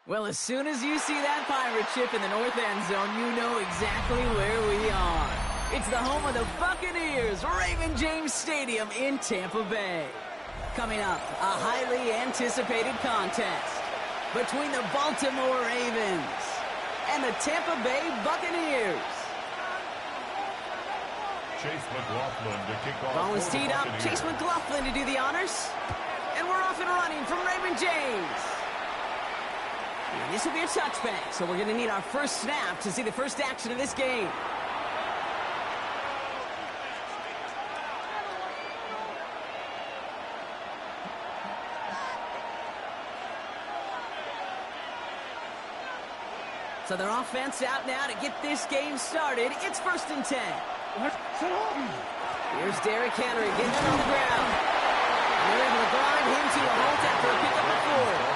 Well, as soon as you see that pirate ship in the north end zone, you know exactly where we are. It's the home of the Buccaneers, Raymond James Stadium in Tampa Bay. Coming up, a highly anticipated contest between the Baltimore Ravens and the Tampa Bay Buccaneers. Chase McLaughlin to kick off. Ball is teed up. Chase McLaughlin to do the honors. And we're off and running from Raymond James. And this will be a touchback, so we're going to need our first snap to see the first action of this game. So their offense out now to get this game started. It's 1st and 10. Here's Derrick Henry getting it on the ground. And they're able to grind him to a halt after a pickup of 4.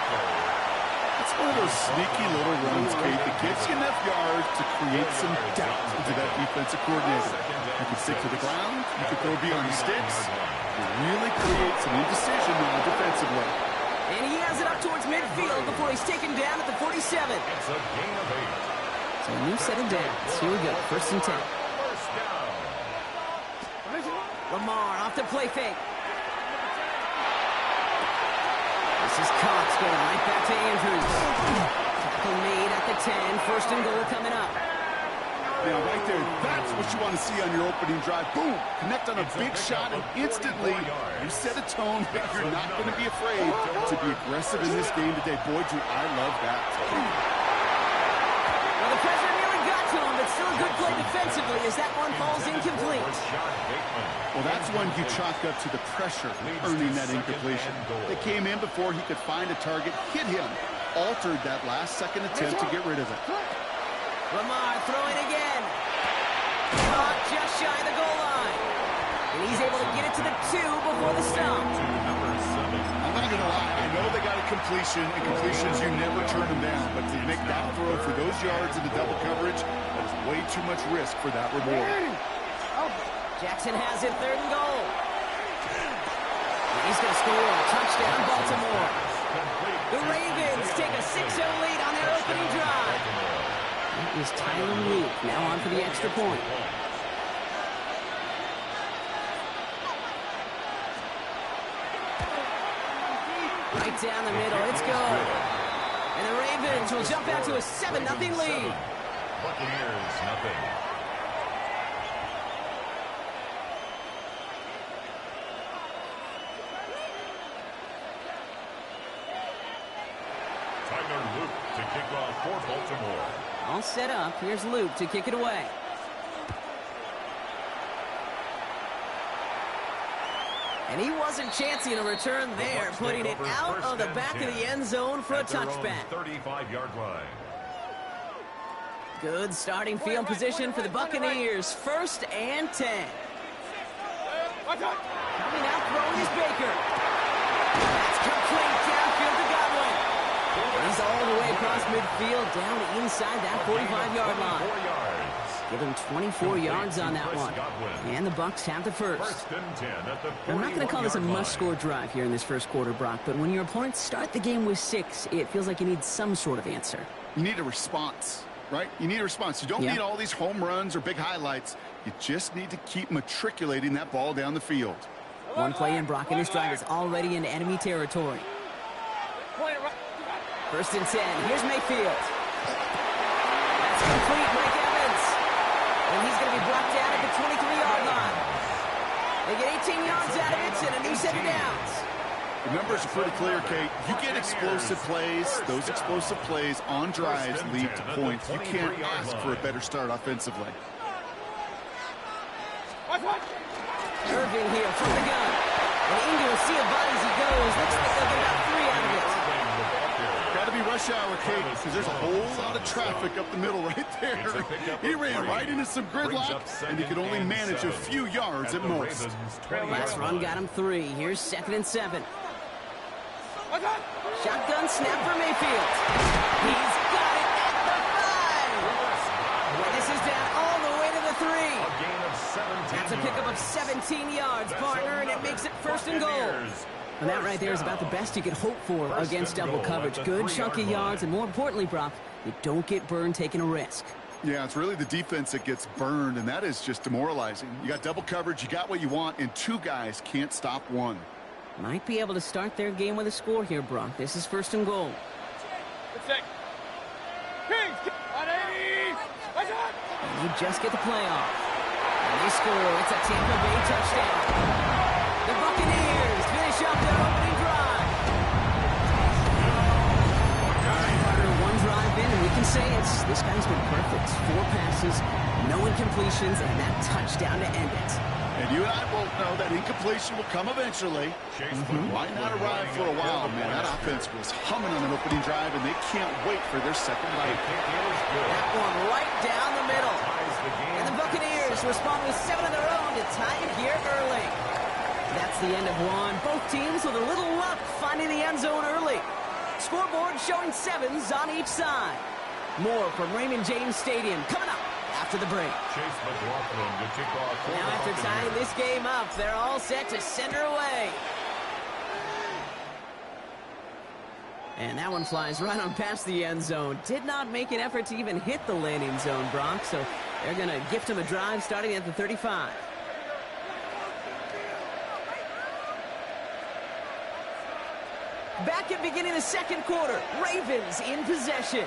It's one of those sneaky little runs, Kate, that gets you enough yards to create some doubt into that defensive coordinator. You can stick to the ground, you can throw beyond the sticks, you really create some indecision now defensively. And he has it up towards midfield before he's taken down at the 47. It's a gain of 8. So a new set of downs. Here we go, 1st and 10. First down. Lamar off the play fake. This is Cox going right back to Andrews. Tackle made at the 10. 1st and goal coming up. Now, right there, that's what you want to see on your opening drive. Boom! Connect on a big shot, and instantly you set a tone that you're not going to be afraid to be aggressive in this game today. Boy, do I love that. Well, the pressure nearly got to him, but still a good play defensively as that one falls incomplete. Well, that's one you chalk up to the pressure earning that incompletion. They came in before he could find a target, hit him, altered that last-second attempt to get rid of it. Lamar throwing again. Caught just shy of the goal line. And he's able to get it to the 2 before the stop. I'm not going to lie. I know they got a completion, and completions, you never turn them down. But to make that throw for those yards in the double coverage, that is way too much risk for that reward. Jackson has it, 3rd and goal. And he's going to score a touchdown, Baltimore. The Ravens take a 6-0 lead on their opening drive. That is Tyler Luke, now on for the extra point. Right down the middle, it's good. And the Ravens will jump out to a 7-0 lead. Buccaneers, nothing. Tyler Luke to kick off for Baltimore. All set up. Here's Luke to kick it away. And he wasn't chancing a return there, putting it out of the back of the end zone for a touchback. 35-yard line. Good starting field position for the Buccaneers. 1st and 10. Coming out throwing is Baker. That's complete downfield to Godwin. He's all the way across midfield, down inside that 45-yard line. Give him 24 yards on that one. And the Bucs have the first. I'm not going to call this a must-score drive here in this first quarter, Brock, but when your opponents start the game with 6, it feels like you need some sort of answer. You need a response, right? You need a response. You don't need all these home runs or big highlights. You just need to keep matriculating that ball down the field. One play in, Brock, and this drive is already into enemy territory. 1st and 10. Here's Mayfield. That's complete. Mike Evans. And he's going to be brought down at the 23-yard line. They get 18 yards out of it and a new set of downs. The numbers are pretty clear, Kate. You get explosive plays. Those explosive plays on drives lead to points. You can't ask for a better start offensively. Irving here from the gun. And into a sea of bodies he goes. Looks like they'll get about 3 out of it. Got to be rush hour, Kate, because there's a whole lot of traffic up the middle right there. He ran right into some gridlock, and he could only manage a few yards at most. Last run got him 3. Here's 2nd and 7. Shotgun snap for Mayfield. He's got it at the 5. And this is down all the way to the 3. That's a pickup of 17 yards, partner, and it makes it 1st and goal. And that right there is about the best you could hope for against double coverage. Good chunk of yards, and more importantly, Brock, you don't get burned taking a risk. Yeah, it's really the defense that gets burned, and that is just demoralizing. You got double coverage, you got what you want, and two guys can't stop one. Might be able to start their game with a score here, Brock. This is 1st and goal. And they just get the play off. And they score. It's a Tampa Bay touchdown. The Buccaneers finish up their opening drive. One drive in, and we can say this guy's been perfect. 4 passes, no incompletions, and that touchdown to end it. And you and I both know that incompletion will come eventually. Might not arrive for a while, man. That offense was humming on an opening drive, and they can't wait for their second bite. That one right down the middle. And the Buccaneers respond with 7 of their own to tie it here early. That's the end of one. Both teams with a little luck finding the end zone early. Scoreboard showing 7s on each side. More from Raymond James Stadium coming up after the break. Now after tying this game up, they're all set to send her away. And that one flies right on past the end zone. Did not make an effort to even hit the landing zone, Brock, so they're going to gift him a drive starting at the 35. Back at beginning of the second quarter, Ravens in possession.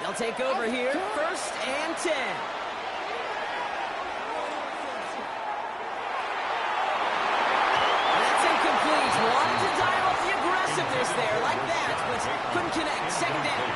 They'll take over here, 1st and 10. Wanted to dial up the aggressiveness there like that, but couldn't connect. 2nd down.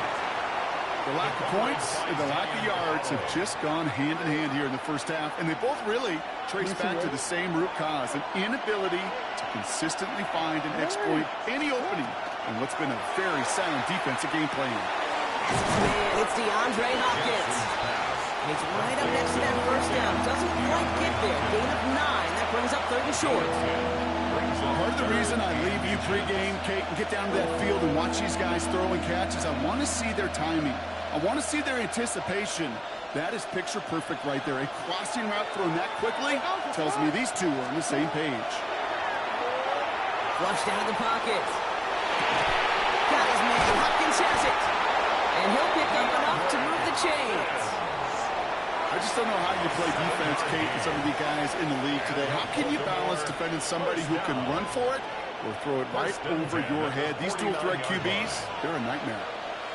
The lack of points and the lack of yards have just gone hand in hand here in the first half, and they both really trace back to the same root cause, an inability to consistently find and exploit any opening in what's been a very sound defensive game plan. Man, it's DeAndre Hopkins. He's right up next to that first down. Doesn't quite get there. Gain of 9. That brings up 3rd and short. Part of the reason I leave you pregame, Kate, and get down to that field and watch these guys throw and catch is I want to see their timing. I want to see their anticipation. That is picture perfect right there. A crossing route thrown that quickly tells me these two are on the same page. Flushed out of the pocket. Got his man. Hopkins has it. And he'll pick up enough to move the chains. I just don't know how you play defense, Kate, and some of the guys in the league today. How can you balance defending somebody who can run for it or throw it right over your head? These dual threat QBs, they're a nightmare.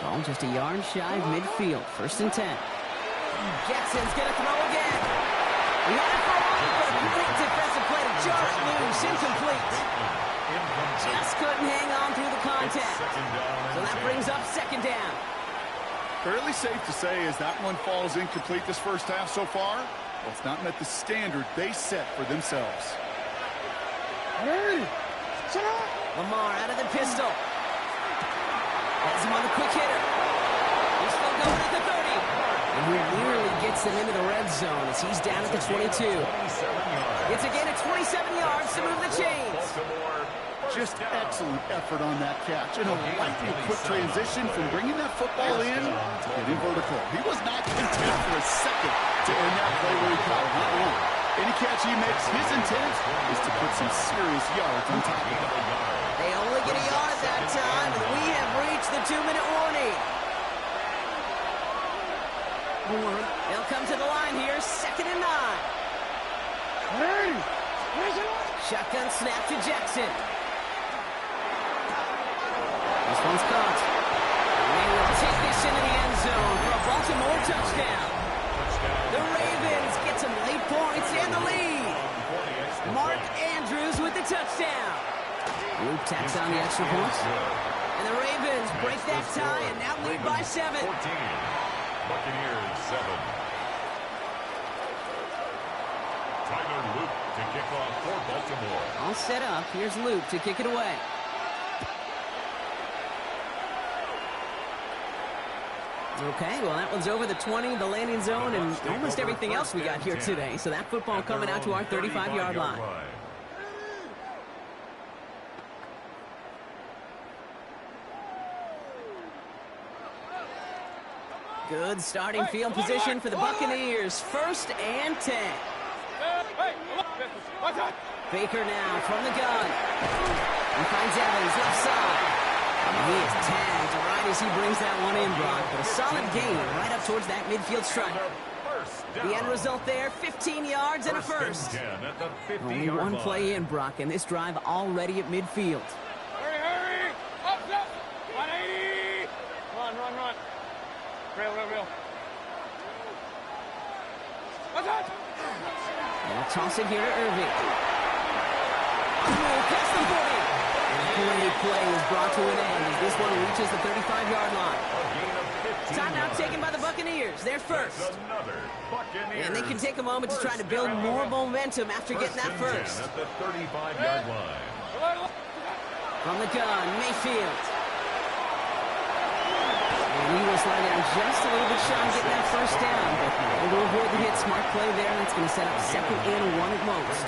Ball just a yard shy of midfield. 1st and 10. Jackson's going to throw again. He had it for a while, but a great defensive play to jar it loose. Incomplete. Just couldn't hang on through the contact. So that brings up 2nd down. Fairly safe to say as that one falls incomplete this first half so far, well, it's not met the standard they set for themselves. Lamar out of the pistol. Has him on the quick hitter. He's still going at the 30. And he nearly gets them into the red zone as he's down at the 22. It's again at 27 yards to move the chains. Just excellent effort on that catch. And a lightning quick transition from bringing that football in to getting vertical. He was not content for a second to end that play where he caught it. Not one. Any catch he makes, his intent is to put some serious yards on top of it. They only get a yard at that time, and we have reached the 2-minute warning. They'll come to the line here, 2nd and 9. Shotgun snap to Jackson. This one's caught. They will take this into the end zone for a Baltimore touchdown. The Ravens get some late points and the lead. Mark Andrews with the touchdown. Luke tacks on the extra points. And the Ravens break that tie and now lead by 7. Buccaneers 7. Tyler Luke to kick off for Baltimore. All set up. Here's Luke to kick it away. Okay, well, that one's over the 20, the landing zone, and almost everything else we got here today. So that football coming out to our 35-yard line. Good starting field position for the Buccaneers. 1st and 10. Baker now from the gun. He finds Evans. He is tagged right as he brings that one in, Brock. But a solid gain right up towards that midfield stripe. The end result there, 15 yards and a first. Only one play in, Brock, and this drive already at midfield. Hurry, hurry! Up, up! 180! Run. Rail. What's that? They'll toss it here to Irving. Past the 40. Great play is brought to an end as this one reaches the 35-yard line. Timeout taken by the Buccaneers. They're first. And they can take a moment to try to build more momentum after getting that first. At the 35-yard line. From the gun, Mayfield. And he will slide down just a little bit shy of getting that first down. But able to avoid the hit. Smart play there. That's going to set up 2nd and 1 at most.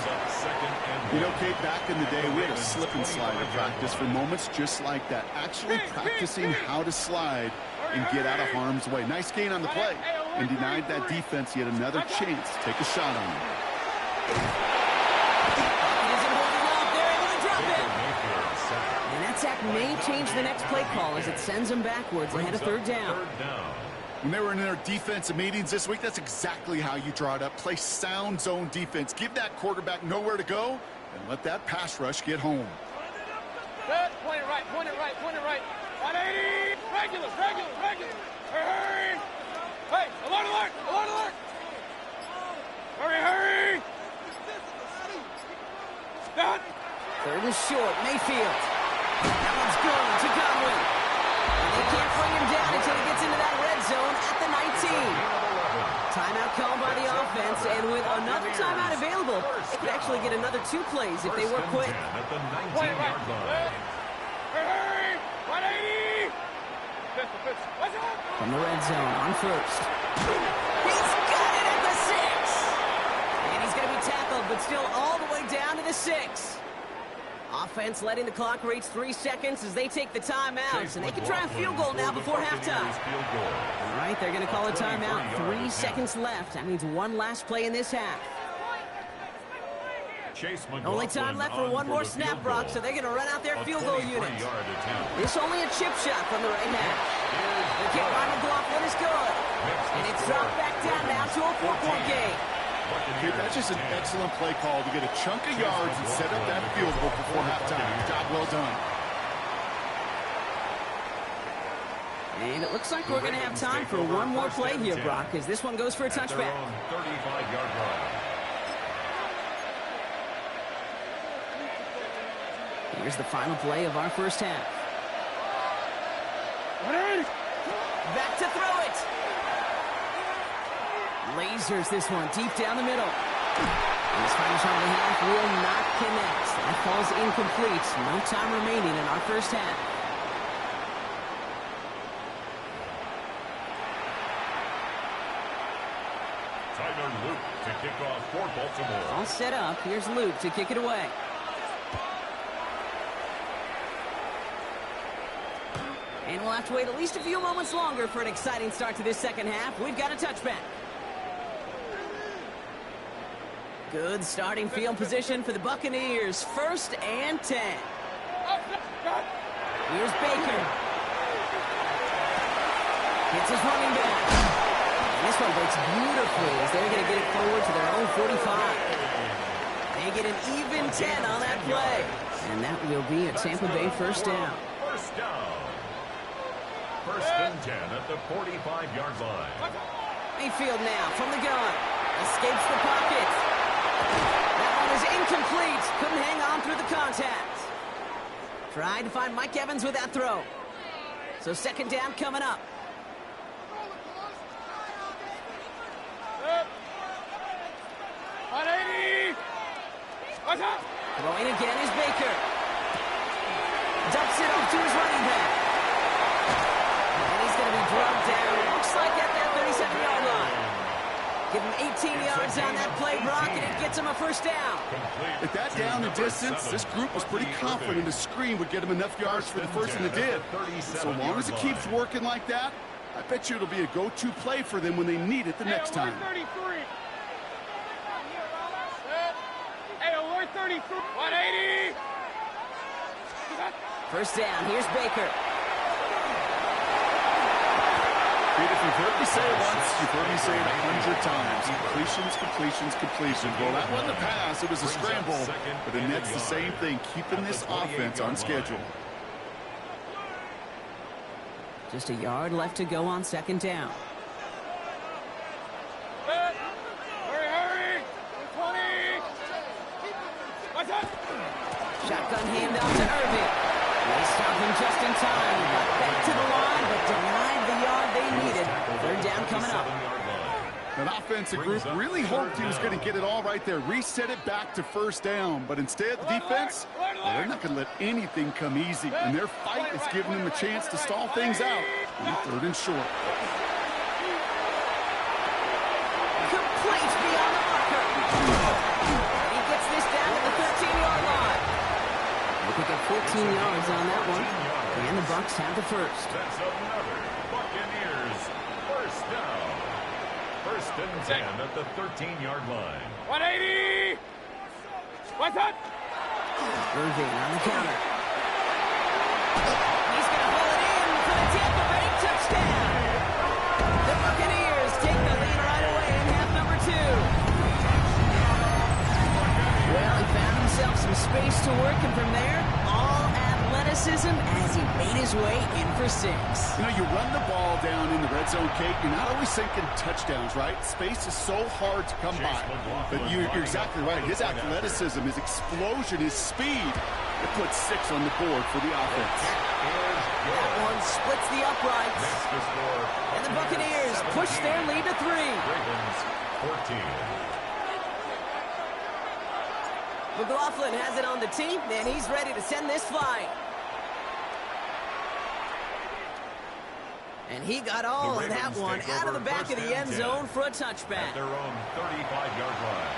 You know, Kate, back in the day, we had a slip and slide at practice for moments just like that. Actually practicing how to slide and get out of harm's way. Nice gain on the play. And denied that defense yet another chance to take a shot on him. And that sack may change the next play call as it sends them backwards ahead of 3rd down. When they were in their defensive meetings this week, that's exactly how you draw it up. Play sound zone defense. Give that quarterback nowhere to go and let that pass rush get home. Good. Point it right. 180! Regular. Hurry! Hey, alert! Hurry! Done! 3rd and short, Mayfield. That one's going to Godwin. And they can't bring him down until he gets into that red zone at the 19. Timeout called by the offense, and with another timeout available, they could actually get another 2 plays if they work quick. At the 19-yard line. Hurry! 180! From the red zone on 1st. He's got it at the 6! And he's going to be tackled, but still all the way down to the 6. Offense letting the clock reach 3 seconds as they take the timeouts, and they can try a field goal now before halftime. All right, they're going to call a timeout. 3 seconds left. That means one last play in this half. Only time left for one more snap, Brock, so they're going to run out their field goal unit. This only a chip shot from the right hash. The kick by McLaughlin is good. And it's dropped back down now to a 4-point game. Kid, that's just an excellent play call to get a chunk of yards and set up that field goal before halftime. Job well done. And it looks like we're going to have time for one more play here, Brock, as this one goes for a touchback. 35-yard line. Here's the final play of our first half. Back to throw it. Lasers this one deep down the middle. And this final shot of the half will not connect. That falls incomplete. No time remaining in our first half. Tyler Luke to kick off for Baltimore. All set up. Here's Luke to kick it away. And we'll have to wait at least a few moments longer for an exciting start to this second half. We've got a touchback. Good starting field position for the Buccaneers. 1st and 10. Here's Baker. Hits his running back. And this one breaks beautifully as they're going to get it forward to their own 45. They get an even 10 on that play. And that will be a Tampa Bay first down. First down. 1st and 10 at the 45-yard line. Mayfield now from the gun. Escapes the pocket. That one is incomplete. Couldn't hang on through the contact. Tried to find Mike Evans with that throw. So 2nd down coming up. Throwing again is Baker. Dumps it off to his running back. And he's going to be drugged down. Looks like at that 37-yard line. Give him 18 yards on that play, Brock, and it gets him a first down. At that down and distance, this group was pretty confident the screen would get him enough yards for the first, and it did. So long as it keeps working like that, I bet you it'll be a go-to play for them when they need it the next time. Hey, alert 33. 180. First down. Here's Baker. Pete, if you've heard me say it once, you've heard me say it 100 times. Completions, completions, completions. Well, that wasn't a pass. It was a scramble. But the net's the same thing, keeping this offense on schedule. Just a yard left to go on second down. Hurry! 20! What's up? Shotgun handoff to Irving. They stop him just in time. Got back to the line, but denied the yard they needed. Third down coming up. That offensive group really hoped he was going to get it all right there, reset it back to first down. But instead, the defense, well, they're not going to let anything come easy. And their fight is giving them a chance to stall things out on third and short. Complete beyond the marker. He gets this down at the 13-yard line. They pick up 14 yards on that one. And the Bucs have the first. That's another Buccaneers first down. First and 10 at the 13-yard line. 180! What's up? Irving on the counter. He's going to pull it in for the Tampa Bay touchdown. The Buccaneers take the lead right away in half number 2. Well, he found himself some space to work, and from there, all athleticism as he made his way in for 6. You know, you run the ball down in the red zone, Kate, you're not always thinking touchdowns, right? Space is so hard to come by. But you're exactly right. His athleticism, his explosion, his speed, it puts 6 on the board for the offense. That one splits the uprights. And the Buccaneers push their lead to 3. Ravens 14. McLaughlin has it on the team, and he's ready to send this flying. And he got all of that one out of the back of the end zone for a touchback. At their own 35-yard line.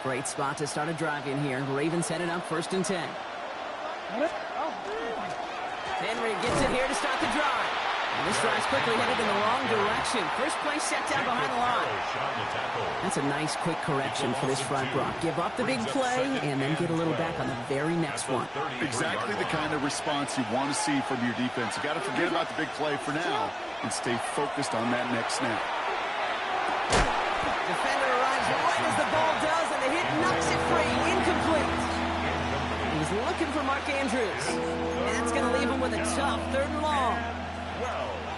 Great spot to start a drive in here. Ravens headed up first and 10. Henry gets it here to start the drive. And this drive's quickly headed in the wrong direction. First play set down behind the line. That's a nice quick correction for this front block. Give up the big play and then get a little back on the very next one. Exactly the kind of response you want to see from your defense. You got to forget about the big play for now and stay focused on that next snap. Defender arrives right as the ball does, and the hit knocks it free. Incomplete. He's looking for Mark Andrews. And that's going to leave him with a tough third and long.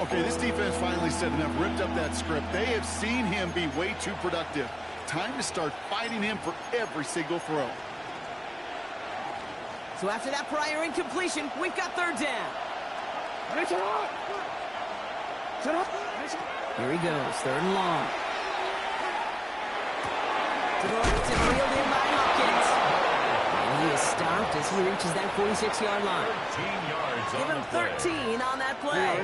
Okay, this defense finally said enough, ripped up that script. They have seen him be way too productive. Time to start fighting him for every single throw. So after that prior incompletion, we've got third down. Here he goes, third and long. To the right and reeled in by Hopkins. And he is stopped as he reaches that 46-yard line. 13 yards. Give him 13 on that play.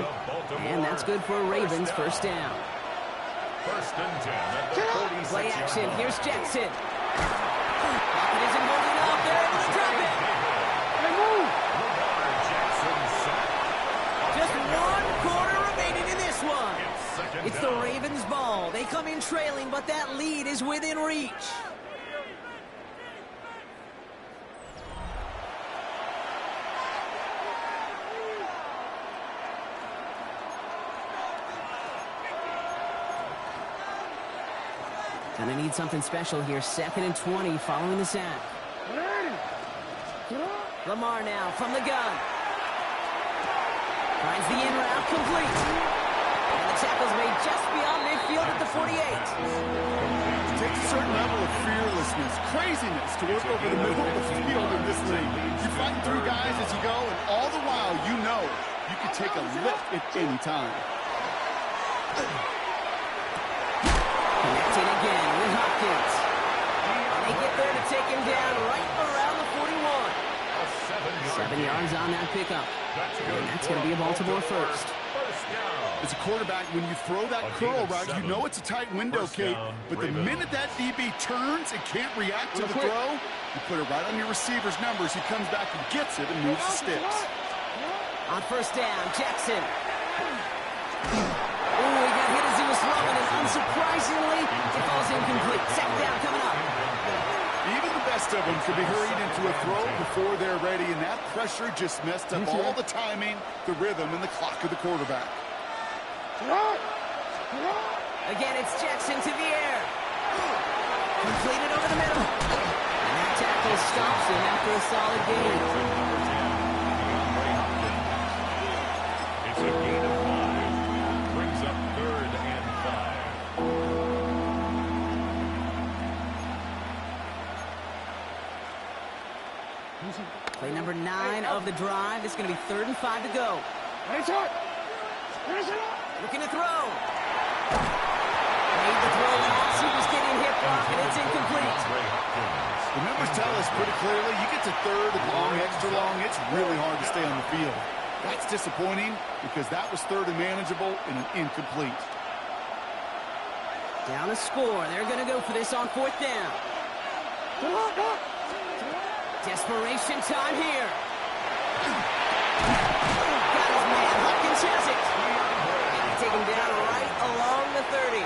And that's good for a Ravens first down. First and 10 at the 46-yard Play action. line. Here's Jackson. Pocket isn't holding up. They're able to drop it. Lamar Jackson sacked. Just 1 quarter remaining in this one. Second It's the down. Ravens' ball. They come in trailing, but that lead is within reach. Gonna need something special here. 2nd and 20 following the sack. Lamar now from the gun. Finds the in route complete. And the tackle's made just beyond midfield at the 48. It takes a certain level of fearlessness, craziness to work over the middle of the field in this league. You're fighting through guys as you go, and all the while you know you can take a lift at any time. Connected again with Hopkins. And they get there to take him down right around the 41. 7 yards on that pickup. And that's going to be a Baltimore first. As a quarterback, when you throw that curl route, you know it's a tight window, Kate. But the minute that DB turns and can't react to the throw, you put it right on your receiver's numbers. He comes back and gets it and moves the sticks. On first down, Jackson. Oh, he got hit as he was throwing, and unsurprisingly, it falls incomplete. Second down coming up. Even the of them could be hurried into a throw before they're ready, and that pressure just messed up all the timing, the rhythm, and the clock of the quarterback. Again, it's Jackson to the air. Completed over the middle. And that tackle stops him after a solid gain. It's a gain of 5. Brings up 3rd and 5. Play number 9 of the drive. This is going to be 3rd and 5 to go. Looking to throw. Made the throw last. He was getting hit block, and it's incomplete. The numbers tell us pretty clearly, you get to 3rd and long, extra long, it's really hard to stay on the field. That's disappointing because that was 3rd and manageable and an incomplete. Down a score. They're going to go for this on 4th down. Desperation time here. Got his man. Hopkins has it. Take him down right along the 30.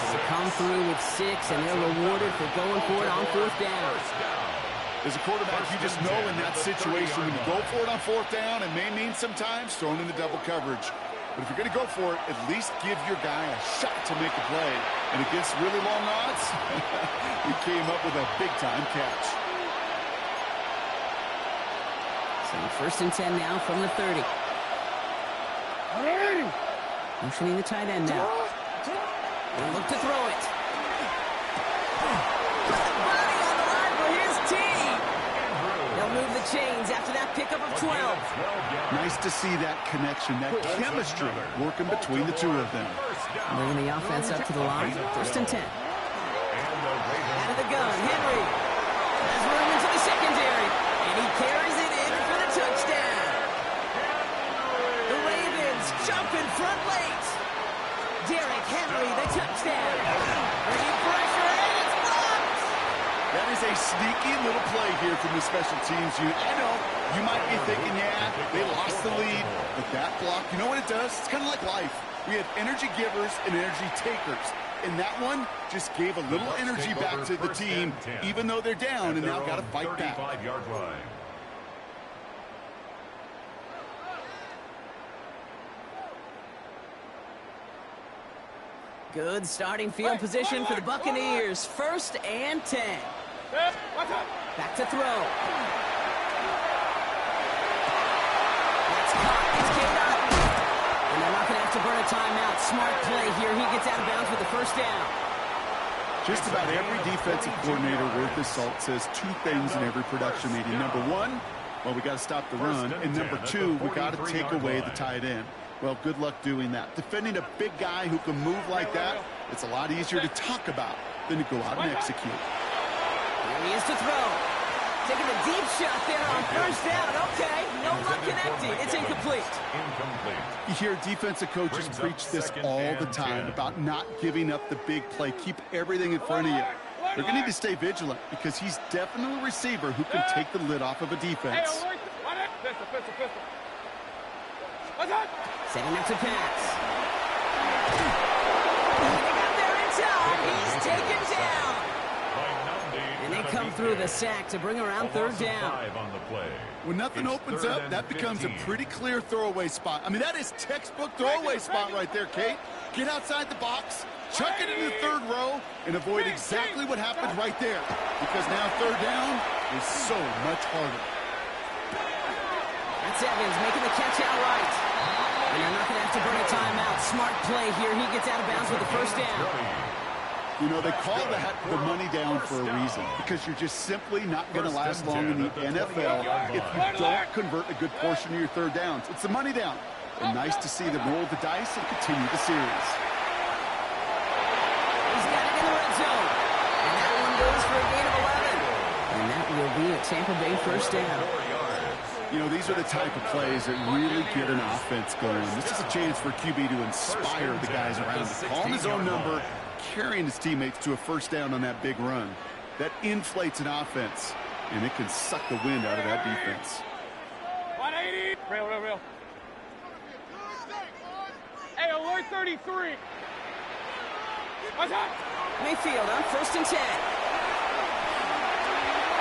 They come through with 6, and they're rewarded for going for it on 4th down. As a quarterback, you just know in that situation when you go for it on 4th down, it may mean sometimes throwing in the double coverage. But if you're going to go for it, at least give your guy a shot to make a play. And against really long odds, he came up with a big-time catch. So 1st and 10 now from the 30. Motioning the tight end now. They look to throw it. Body on the line for his team. They'll move the chains after that pickup of 12. Nice to see that connection, that chemistry working between the two of them. Moving the offense up to the line. 1st and 10. Out of the gun, Henry has room into the secondary, and he carries it in for the touchdown. The Ravens jump in front late. Derrick Henry, the touchdown. Bringing pressure, and it's blocked. That is a sneaky little play here from the special teams unit. I know, you might be thinking, yeah, they lost the lead, but that block, you know what it does? It's kind of like life. We have energy givers and energy takers. And that one just gave a little energy back to the team, even though they're down and now got to fight back. 35-yard line. Good starting field position for the Buccaneers. 1st and 10. Back to throw. That's caught. It's K-Dot. And they're not going to have to burn a timeout. Smart play here. He gets out of bounds with the 1st down. Just about every defensive coordinator worth his salt says 2 things in every production meeting. Number 1, well, we got to stop the run. And number 2, we got to take away the tight end. Well, good luck doing that. Defending a big guy who can move like that, it's a lot easier to talk about than to go out and execute. Here he is to throw. Taking a deep shot there on 1st down. Okay, no luck connecting. It's incomplete. You hear defensive coaches preach this all the time about not giving up the big play. Keep everything in front of you. They're going to need to stay vigilant because he's definitely a receiver who can take the lid off of a defense. Setting up to pass. And they got there in time. He's taken down. And they come through the sack to bring around 3rd down. When nothing opens up, that becomes a pretty clear throwaway spot. I mean, that is textbook throwaway spot right there, Kate. Get outside the box, chuck it in the 3rd row, and avoid exactly what happened right there. Because now 3rd down is so much harder. That's Evans making the catch outright. And they're not going to have to burn a timeout. Smart play here. He gets out of bounds with the 1st down. You know, they call that the money down for a reason, because you're just simply not going to last long in the NFL if you don't convert a good portion of your 3rd downs. It's the money down. And nice to see them roll the dice and continue the series. He's got it in the red zone. And that one goes for a gain of 11. And that will be a Tampa Bay 1st down. You know, these are the type of plays that really get an offense going. This is a chance for QB to inspire the guys around him. Calling his own number, carrying his teammates to a 1st down on that big run. That inflates an offense, and it can suck the wind out of that defense. 180. Real. Hey, alert 33. What's up? Mayfield on 1st and 10.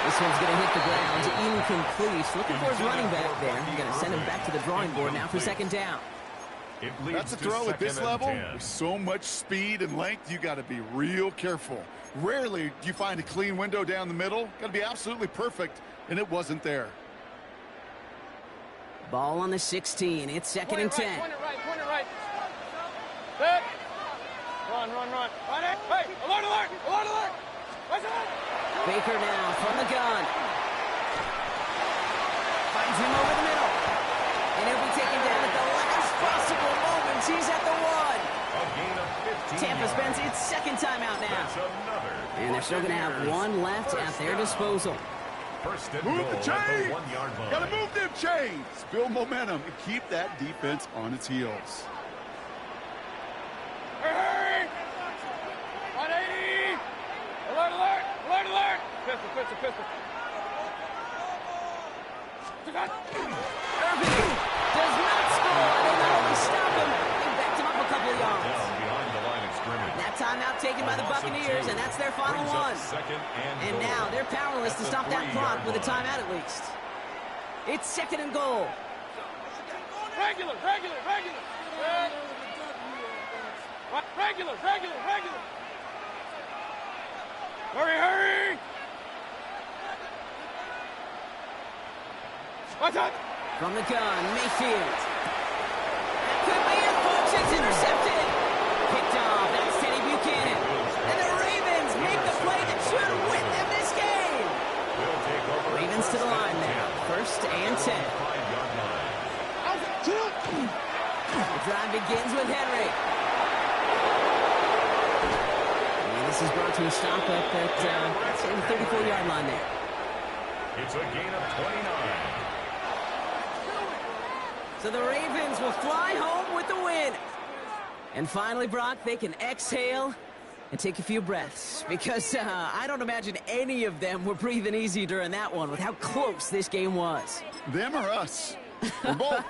This one's going to hit the ground, incomplete. Looking for his running back there. He's going to send him back to the drawing board now for second down. That's a throw at this level. With so much speed and length, you got to be real careful. Rarely do you find a clean window down the middle. Got to be absolutely perfect, and it wasn't there. Ball on the 16. It's second and 10. Point it right. Set. Run. Hey, alert. Baker now from the gun. Finds him over the middle. And he'll be taken down at the last possible moments. He's at the 1. Tampa spends its second timeout now. And they're still going to have one left at their disposal. Move the chains. Got to move them chains. Build momentum and keep that defense on its heels. Hurry! 180! Alert! Pistol. Irving does not score. They not only stop him, they backed him up a couple of yards. That timeout taken by the Buccaneers, and that's their final one. And now they're powerless to stop that clock with a timeout at least. It's second and goal. Regular. Hurry! Watch out! From the gun, Mayfield. That could be it, folks. It's intercepted. Picked off. That's Teddy Buchanan. And the Ravens make the play that should win them this game. Ravens to the line now. First and 10. The drive begins with Henry. And this is brought to a stop at that 34-yard line there. It's a gain of 29. So the Ravens will fly home with the win. And finally, Brock, they can exhale and take a few breaths. Because I don't imagine any of them were breathing easy during that one with how close this game was. Them or us? We're both.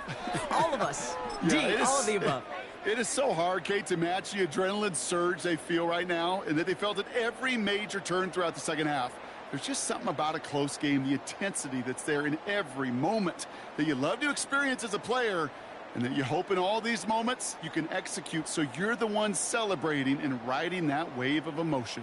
All of us. Yeah, all of the above. It is so hard, Kate, to match the adrenaline surge they feel right now and that they felt at every major turn throughout the second half. There's just something about a close game, the intensity that's there in every moment that you love to experience as a player, and that you hope in all these moments you can execute so you're the one celebrating and riding that wave of emotion.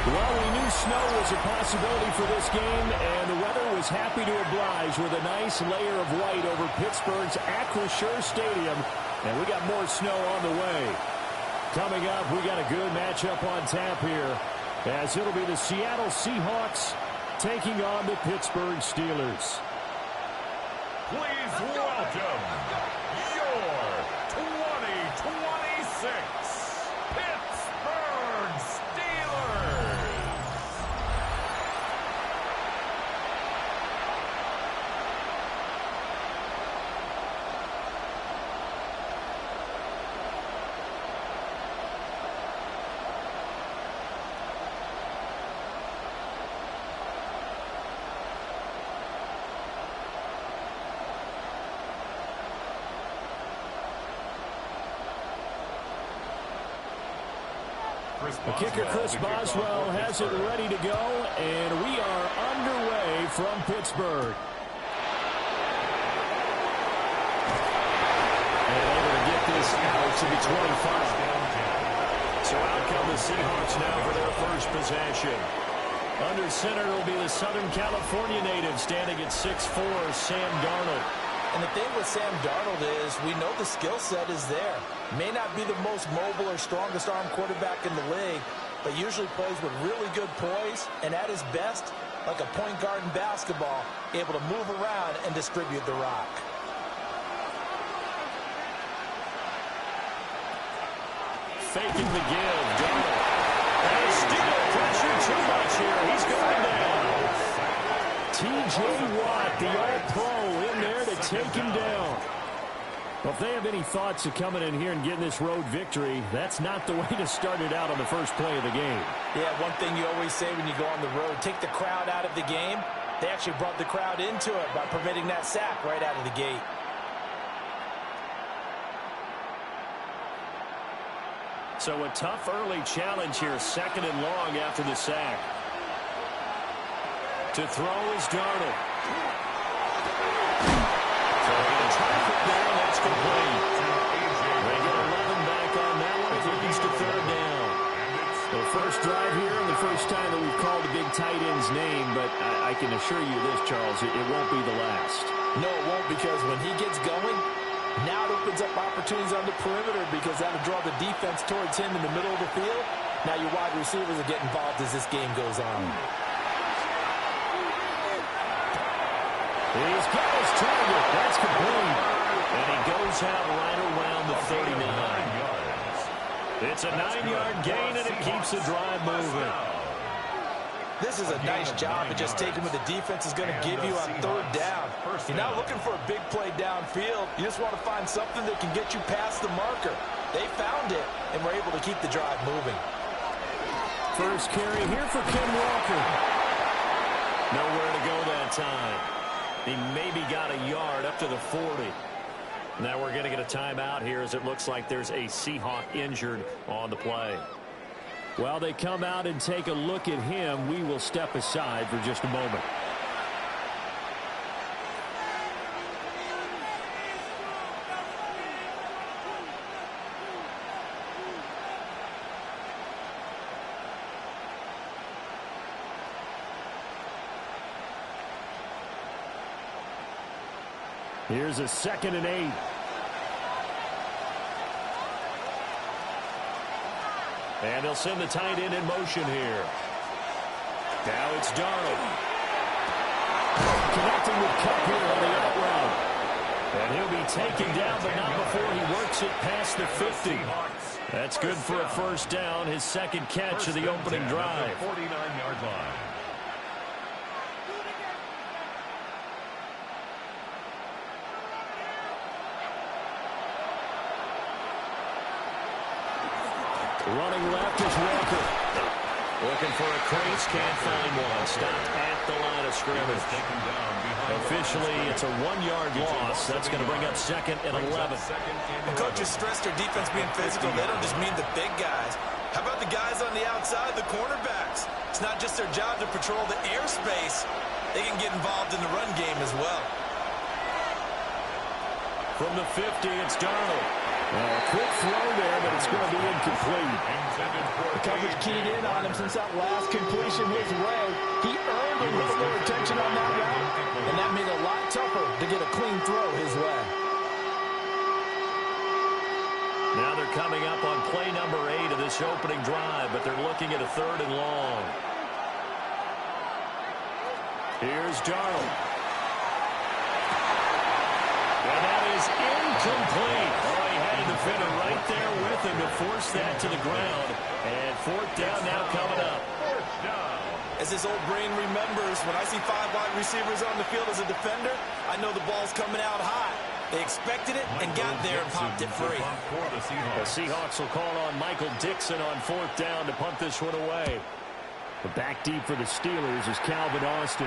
Well, we knew snow was a possibility for this game, and the weather was happy to oblige with a nice layer of white over Pittsburgh's Acrisure Stadium, and we got more snow on the way. Coming up, we got a good matchup on tap here, as it'll be the Seattle Seahawks taking on the Pittsburgh Steelers. Please welcome your 2026 Pittsburgh Steelers. The kicker, Chris Boswell, has it ready to go, and we are underway from Pittsburgh. And able to get this out to the 25. So out come the Seahawks now for their first possession. Under center will be the Southern California native standing at 6'4", Sam Darnold. And the thing with Sam Darnold is we know the skill set is there. May not be the most mobile or strongest arm quarterback in the league, but usually plays with really good poise, and at his best, like a point guard in basketball, able to move around and distribute the rock. Faking the give, Darnold. And Steeler pressure too much here. He's going down. T.J. Watt, the All-Pro, in there to take him down. Well, if they have any thoughts of coming in here and getting this road victory, that's not the way to start it out on the first play of the game. Yeah, one thing you always say when you go on the road, take the crowd out of the game. They actually brought the crowd into it by permitting that sack right out of the gate. So a tough early challenge here, 2nd and long after the sack. To throw is Darnold. So they're going to traffic there, and that's complete. They get 11 back on that one. It leads to 3rd down. The first drive here and the first time that we've called a big tight end's name, but I can assure you this, Charles, it won't be the last. No, it won't, because when he gets going, now it opens up opportunities on the perimeter because that'll draw the defense towards him in the middle of the field. Now your wide receivers will get involved as this game goes on. He's got his target. That's complete. And he goes out right around the 39. It's a 9-yard gain, and it keeps the drive moving. This is a nice job of just taking what the defense is going to give you on 3rd down. You're not looking for a big play downfield. You just want to find something that can get you past the marker. They found it, and were able to keep the drive moving. First carry here for Ken Walker. Nowhere to go that time. He maybe got a yard up to the 40. Now we're going to get a timeout here as it looks like there's a Seahawk injured on the play. While they come out and take a look at him, we will step aside for just a moment. Here's a 2nd and 8. And they'll send the tight end in motion here. Now it's Darnold. Connecting with Kupp here on the out route. And he'll be taken down, but not before he works it past the 50. That's good for a first down, his 2nd catch of the opening drive. 49-yard line. Running left is Walker. Looking for a crease, can't find one. Stopped at the line of scrimmage. Officially, it's a 1-yard loss. That's going to bring up 2nd and 11. When coaches stress their defense being physical, they don't just mean the big guys. How about the guys on the outside, the cornerbacks? It's not just their job to patrol the airspace. They can get involved in the run game as well. From the 50, it's Darnold. Quick throw there, but it's going to be incomplete. The coverage keyed in on him since that last completion his way. He earned a little more attention on that route, and that made it a lot tougher to get a clean throw his way. Now they're coming up on play number 8 of this opening drive, but they're looking at a 3rd and long. Here's Darnold. And that is incomplete. Oh, he had a defender right there with him to force that to the ground. And 4th down now coming up. As his old brain remembers, when I see 5 wide receivers on the field as a defender, I know the ball's coming out high. They expected it and got there and popped it free. The Seahawks will call on Michael Dixon on 4th down to punt this one away. The back deep for the Steelers is Calvin Austin.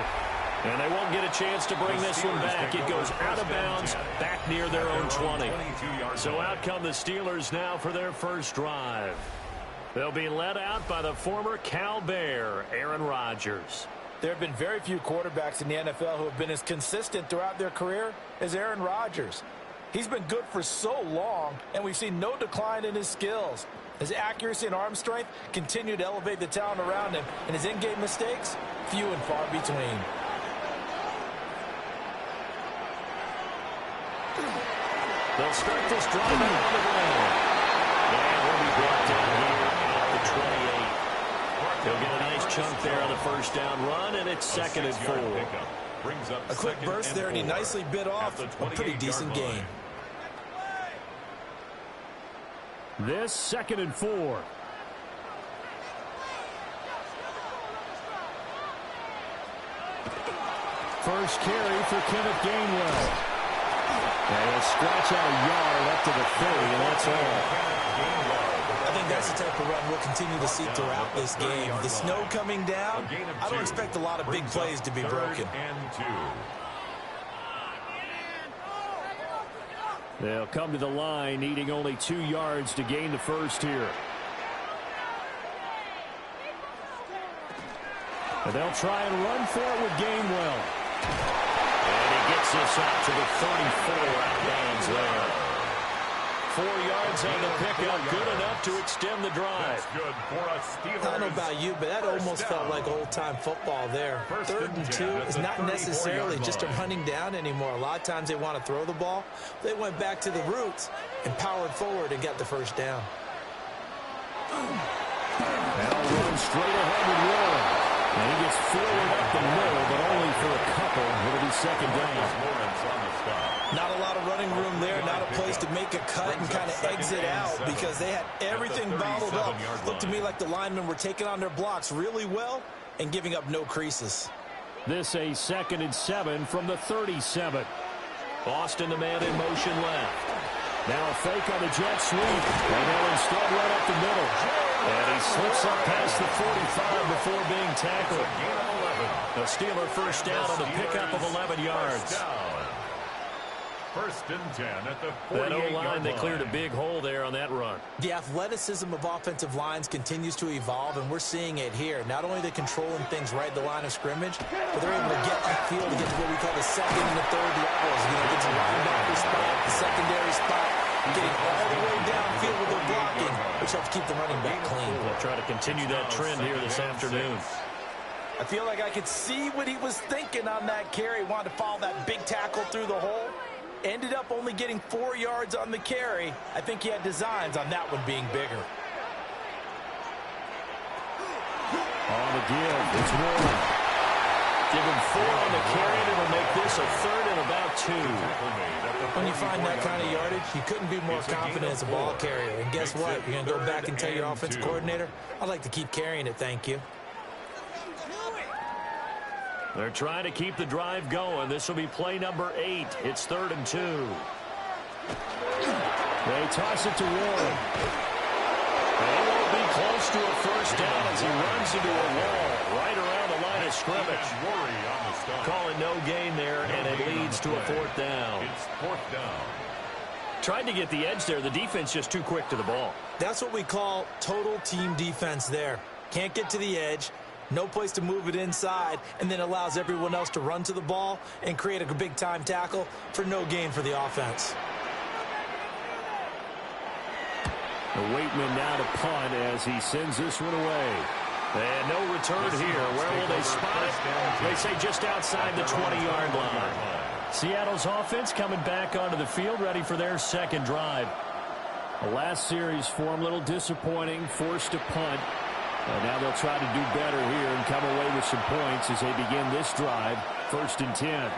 And they won't get a chance to bring this one back. It goes out of bounds back near their own 20. So out come the Steelers now for their first drive. They'll be led out by the former Cal Bear, Aaron Rodgers. There have been very few quarterbacks in the NFL who have been as consistent throughout their career as Aaron Rodgers. He's been good for so long, and we've seen no decline in his skills. His accuracy and arm strength continue to elevate the talent around him, and his in-game mistakes, few and far between. They'll start this drive out on the ground. And will be brought down here at the 28. They'll get a nice chunk there on the first down run, and it's 2nd and 4. A quick burst there, and he nicely bit off a pretty decent gain. This 2nd and 4. First carry for Kenneth Gainwell. And he'll scratch out a yard up to the 30, and that's all. I think that's the type of run we'll continue to see throughout this game. The snow coming down, I don't expect a lot of big plays to be broken. They'll come to the line, needing only 2 yards to gain the first here. And they'll try and run for it with Gainwell. And he gets this out to the 34 out of bounds there. 4 yards on the pickup, good enough to extend the drive. I don't know about you, but that almost felt like old-time football there. 3rd and 2 is not necessarily just a running down anymore. A lot of times they want to throw the ball. They went back to the roots and powered forward and got the first down. Now running straight ahead with Warren. And he gets forward up the middle, but only for a couple. It'll be 2nd down. Not a lot of running room there, not a place to make a cut and kind of exit out because they had everything bottled up. Looked to me like the linemen were taking on their blocks really well and giving up no creases. This a 2nd and 7 from the 37. Austin, the man in motion left. Now a fake on the jet sweep. And they'll instead run up the middle. And he slips up past the 45 before being tackled. A Steeler first down on the pickup of 11 yards. 1st and 10 at the 48-yard That O-line, they line. cleared a big hole there on that run. The athleticism of offensive lines continues to evolve, and we're seeing it here. Not only are they controlling things right at the line of scrimmage, but they're able to get upfield to get to what we call the 2nd and the 3rd levels. You know, get to linebacker spot, the secondary spot, getting all the way downfield with their blocking, which helps keep the running back clean. We'll try to continue that trend here this afternoon. I feel like I could see what he was thinking on that carry. Wanted to follow that big tackle through the hole. Ended up only getting 4 yards on the carry. I think he had designs on that one being bigger. On the give, it's Warren. Give him 4 on the carry, and it'll make this a 3rd and about 2. When you find that kind of yardage, you couldn't be more confident as a ball carrier. And guess what? You're going to go back and tell your offensive coordinator, I'd like to keep carrying it, thank you. They're trying to keep the drive going. This will be play number 8. It's 3rd and 2. They toss it to Warren. They won't be close to a first down as he runs into a wall right around the line of scrimmage. Calling no gain there, and it leads to a 4th down. It's 4th down. Tried to get the edge there. The defense just too quick to the ball. That's what we call total team defense there. Can't get to the edge. No place to move it inside, and then allows everyone else to run to the ball and create a big-time tackle for no gain for the offense. The Waitman now to punt as he sends this one away. And no return here. Where will they spot it? They say just outside the 20-yard line. Seattle's offense coming back onto the field, ready for their second drive. The last series for them, a little disappointing, forced to punt. Now they'll try to do better here and come away with some points as they begin this drive, 1st and 10.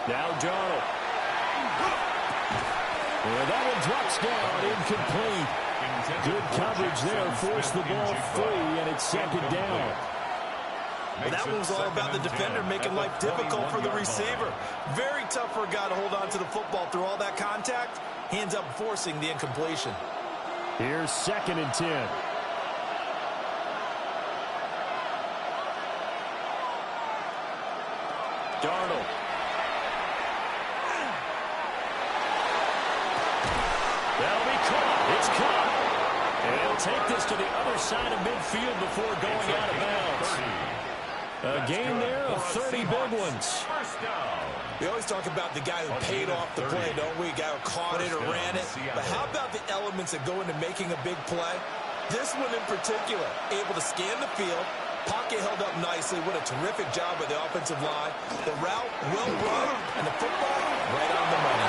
Now Darnold. And that one drops down, incomplete. Good coverage there, forced the ball free, and it's 2nd down. Well, that one was all about the defender making life difficult for the receiver. Very tough for a guy to hold on to the football through all that contact. He ends up forcing the incompletion. Here's 2nd and 10. Darnold. That'll be caught. It's caught. And he'll take this to the other side of midfield before going out of bounds. A gain there of 30 big ones. We always talk about the guy who paid off the play, don't we? A guy who caught it or ran it. But how about the elements that go into making a big play? This one in particular, able to scan the field, pocket held up nicely. What a terrific job by the offensive line. The route well run, and the football right on the money.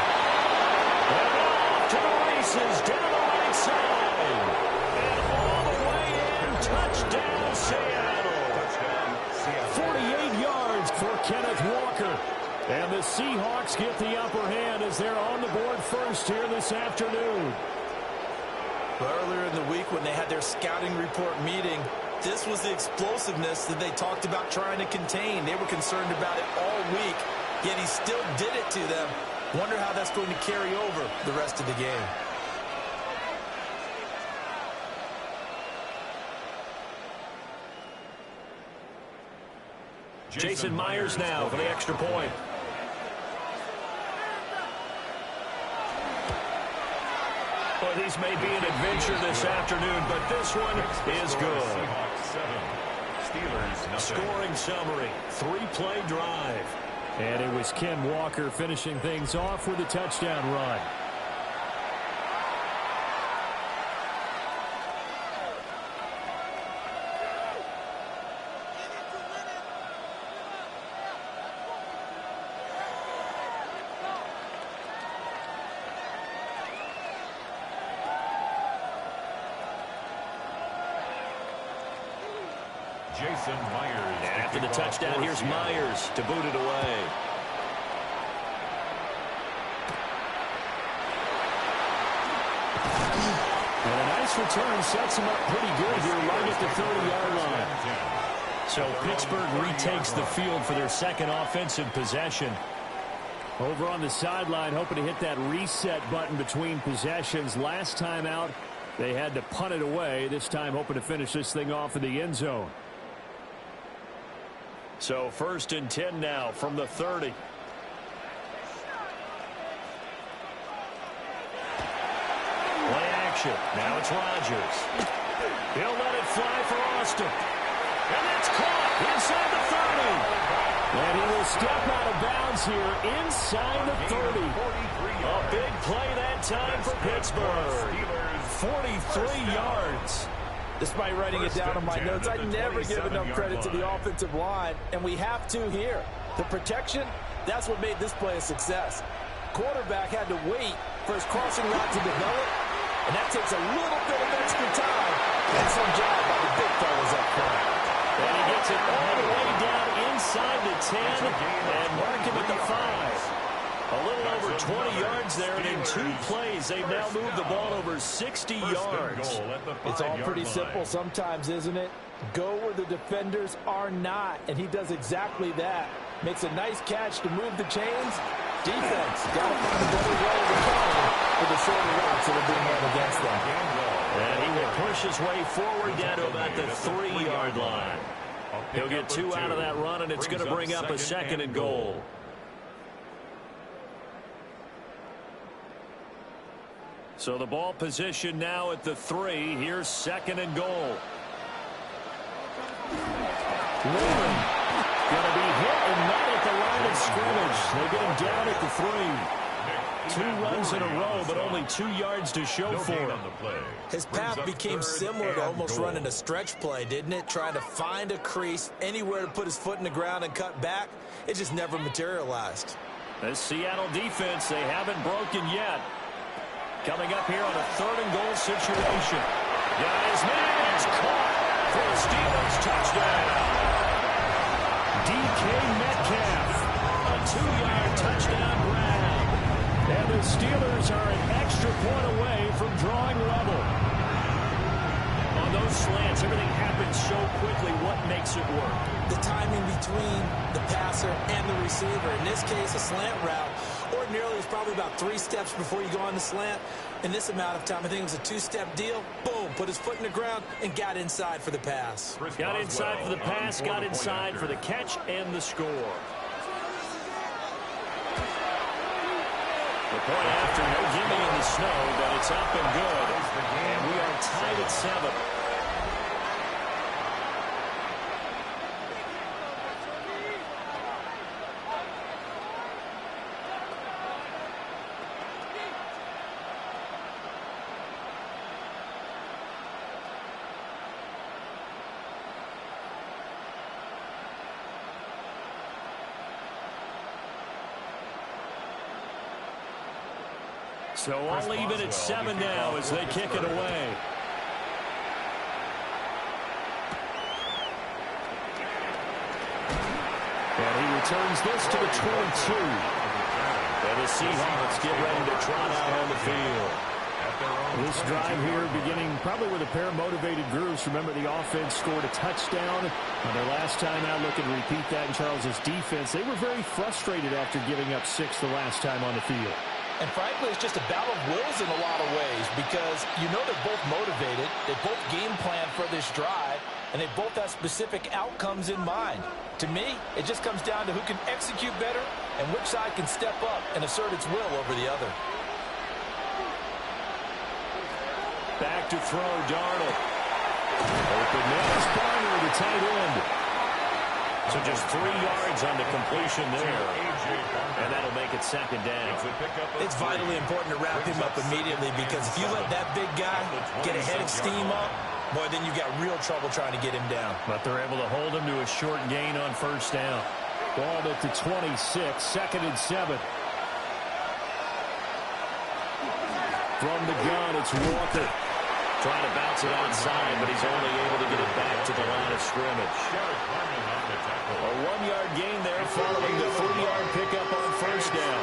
To the races, down the right side. And all the way in, touchdown Seattle. 48 yards for Kenneth Walker. And the Seahawks get the upper hand as they're on the board first here this afternoon. Earlier in the week when they had their scouting report meeting, this was the explosiveness that they talked about trying to contain. They were concerned about it all week, yet he still did it to them. Wonder how that's going to carry over the rest of the game. Jason Myers now for the extra point. Well, these may be an adventure this afternoon, but this one is good. Scoring summary, 3-play drive. And it was Ken Walker finishing things off with a touchdown run. Jason Myers. And after the touchdown, here's Myers to boot it away. And a nice return sets him up pretty good here right at the 30-yard line. So Pittsburgh retakes the field for their second offensive possession. Over on the sideline, hoping to hit that reset button between possessions. Last time out, they had to punt it away. This time, hoping to finish this thing off in the end zone. So 1st and 10 now from the 30. Play action. Now it's Rodgers. He'll let it fly for Austin. And that's caught inside the 30. And he will step out of bounds here inside the 30. A big play that time for Pittsburgh. 43 yards. Despite writing it down on my notes, I never give enough credit to the offensive line, and we have to here. The protection, that's what made this play a success. Quarterback had to wait for his crossing route to develop, and that takes a little bit of extra time. And some job by the big fellas up front. And he gets it all the way down inside the 10 and mark him at the 5. A little over 20 yards there, and in 2 plays, they've now moved the ball over 60 yards. It's all pretty simple sometimes, isn't it? Go where the defenders are not, and he does exactly that. Makes a nice catch to move the chains. Defense got to find a better way of recovering for the shorter routes that are being run against them. And he will push his way forward down to about the 3-yard line. He'll get 2 out of that run, and it's going to bring up a 2nd and goal. So the ball position now at the 3. Here's 2nd and goal. Lehman going to be hit and not at the line of scrimmage. They get him down at the 3. 2 runs in a row, but only 2 yards to show for him. His path became similar to almost running a stretch play, didn't it? Trying to find a crease, anywhere to put his foot in the ground and cut back. It just never materialized. This Seattle defense, they haven't broken yet. Coming up here on a 3rd and goal situation. Got his man, it's caught for a Steelers touchdown. DK Metcalf, a 2-yard touchdown grab. And the Steelers are an extra point away from drawing level. On those slants, everything happens so quickly. What makes it work? The timing between the passer and the receiver. In this case, a slant route. Ordinarily, it's probably about 3 steps before you go on the slant. In this amount of time, I think it was a 2-step deal. Boom, put his foot in the ground and got inside for the pass. Got inside for the pass, got inside for the catch and the score. The point after, no gimme in the snow, but it's up and good. And we are tied at 7. So all even at 7 now as they kick it away. And he returns this to the 22. And the Seahawks get ready to trot out on the field. This drive here beginning probably with a pair of motivated groups. Remember, the offense scored a touchdown on their last time out. Look and repeat that in Charles's defense. They were very frustrated after giving up 6 the last time on the field. And frankly, it's just a battle of wills in a lot of ways because you know they're both motivated. They both game plan for this drive, and they both have specific outcomes in mind. To me, it just comes down to who can execute better and which side can step up and assert its will over the other. Back to throw, Darnold. Open miss, Barner, the tight end. So just 3 yards on the completion there. And that'll make it 2nd down. It's vitally important to wrap him up immediately because if you let that big guy get a head of steam up, boy, then you've got real trouble trying to get him down. But they're able to hold him to a short gain on 1st down. Ball at the 26, 2nd and 7. From the gun, it's Walker. Trying to bounce it outside, but he's only able to get it back to the line of scrimmage. A 1-yard gain there following the 3-yard pickup on 1st down.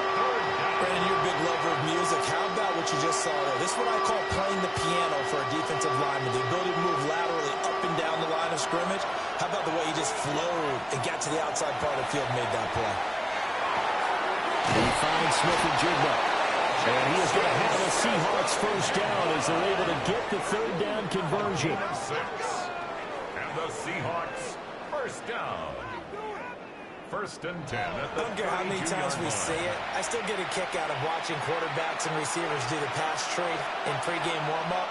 Brandon, you're a big lover of music. How about what you just saw there? This is what I call playing the piano for a defensive lineman. The ability to move laterally up and down the line of scrimmage. How about the way he just flowed and got to the outside part of the field and made that play? He finds Smith and Jigba. And he is going to have a Seahawks 1st down as they're able to get the 3rd down conversion. And the Seahawks 1st down. 1st and 10 at the 32-yard line. I don't care how many times we see it. I still get a kick out of watching quarterbacks and receivers do the pass trade in pregame warm-up.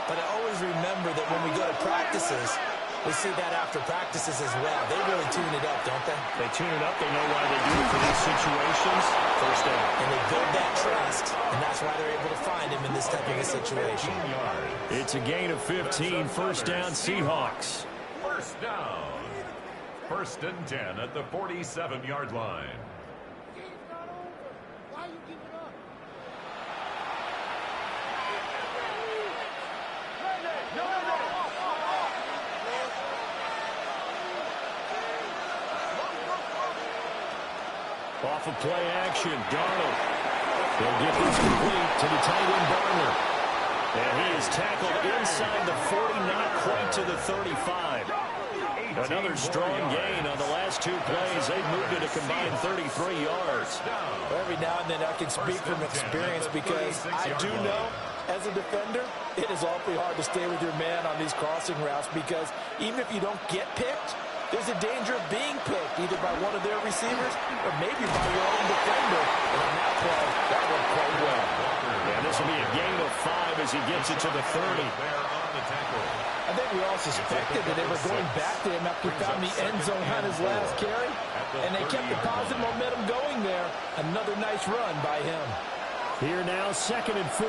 But I always remember that when we go to practices, we see that after practices as well. They really tune it up, don't they? They tune it up. They know why they do it for these situations. 1st down. And they build that trust, and that's why they're able to find him in this type of a situation. It's a gain of 15. 1st down, Seahawks. 1st down. 1st and 10 at the 47-yard line. Off of play action, Darnold. They'll get this complete to the tight end, Barner. And he is tackled inside the 40, not quite to the 35. Another strong gain on the last 2 plays. They've moved it a combined 33 yards. Well, every now and then I can speak from experience because I do know, as a defender, it is awfully hard to stay with your man on these crossing routes because even if you don't get picked, there's a danger of being picked either by one of their receivers or maybe by your own defender. And on that play, that worked quite well. Yeah, this will be a gain of 5 as he gets it to the 30. I think we all suspected that they were going back to him after he found the end zone on his last carry, and they kept the positive momentum going there. Another nice run by him. Here now, 2nd and 4.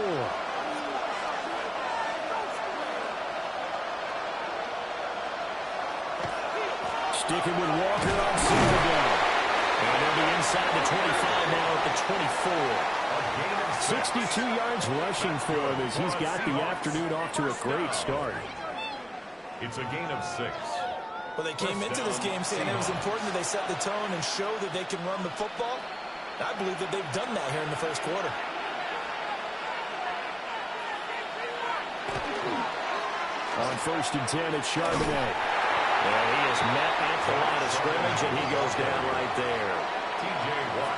Sticking with Walker on single down. And they'll be inside the 25 now at the 24. 62 yards rushing for him as he's got the afternoon off to a great start. It's a gain of 6. Well, they came into this game saying it was important that they set the tone and show that they can run the football. I believe that they've done that here in the first quarter. On 1st and 10, it's Charbonnet. And he is met at the line of scrimmage, and he goes down right there.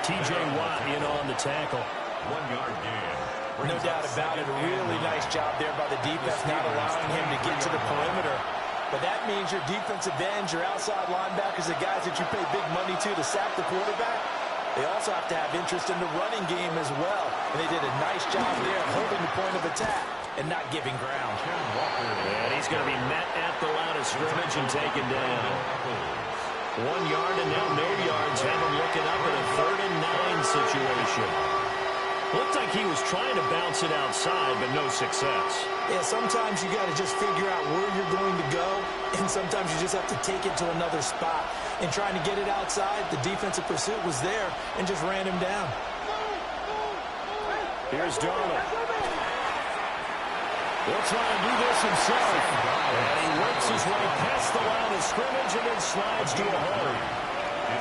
T.J. Watt in on the tackle. 1-yard gain. No doubt about it. A really nice job there by the defense, not allowing him to get to the perimeter. But that means your defensive ends, your outside linebackers, the guys that you pay big money to sack the quarterback, they also have to have interest in the running game as well. And they did a nice job there holding the point of attack and not giving ground. And he's going to be met at the line of scrimmage and taken down. 1 yard and now no yards. Have him looking up at a 3rd and 9 situation. Looked like he was trying to bounce it outside, but no success. Yeah, sometimes you got to just figure out where you're going to go, and sometimes you just have to take it to another spot. And trying to get it outside, the defensive pursuit was there and just ran him down. Here's Darnold. He'll try and do this himself. And he works his way past the line of scrimmage and then slides to a hole.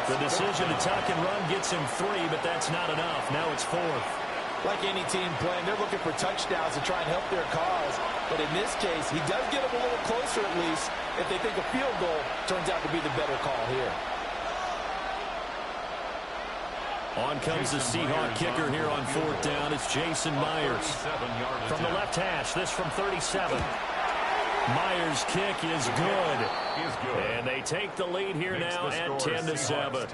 The decision to tuck and run gets him 3, but that's not enough. Now it's 4th. Like any team playing, they're looking for touchdowns to try and help their cause. But in this case, he does get them a little closer at least if they think a field goal turns out to be the better call here. On comes the Seahawk kicker here on 4th down. It's Jason Myers. From the left hash, this from 37. Myers' kick is good. And they take the lead here now at 10-7.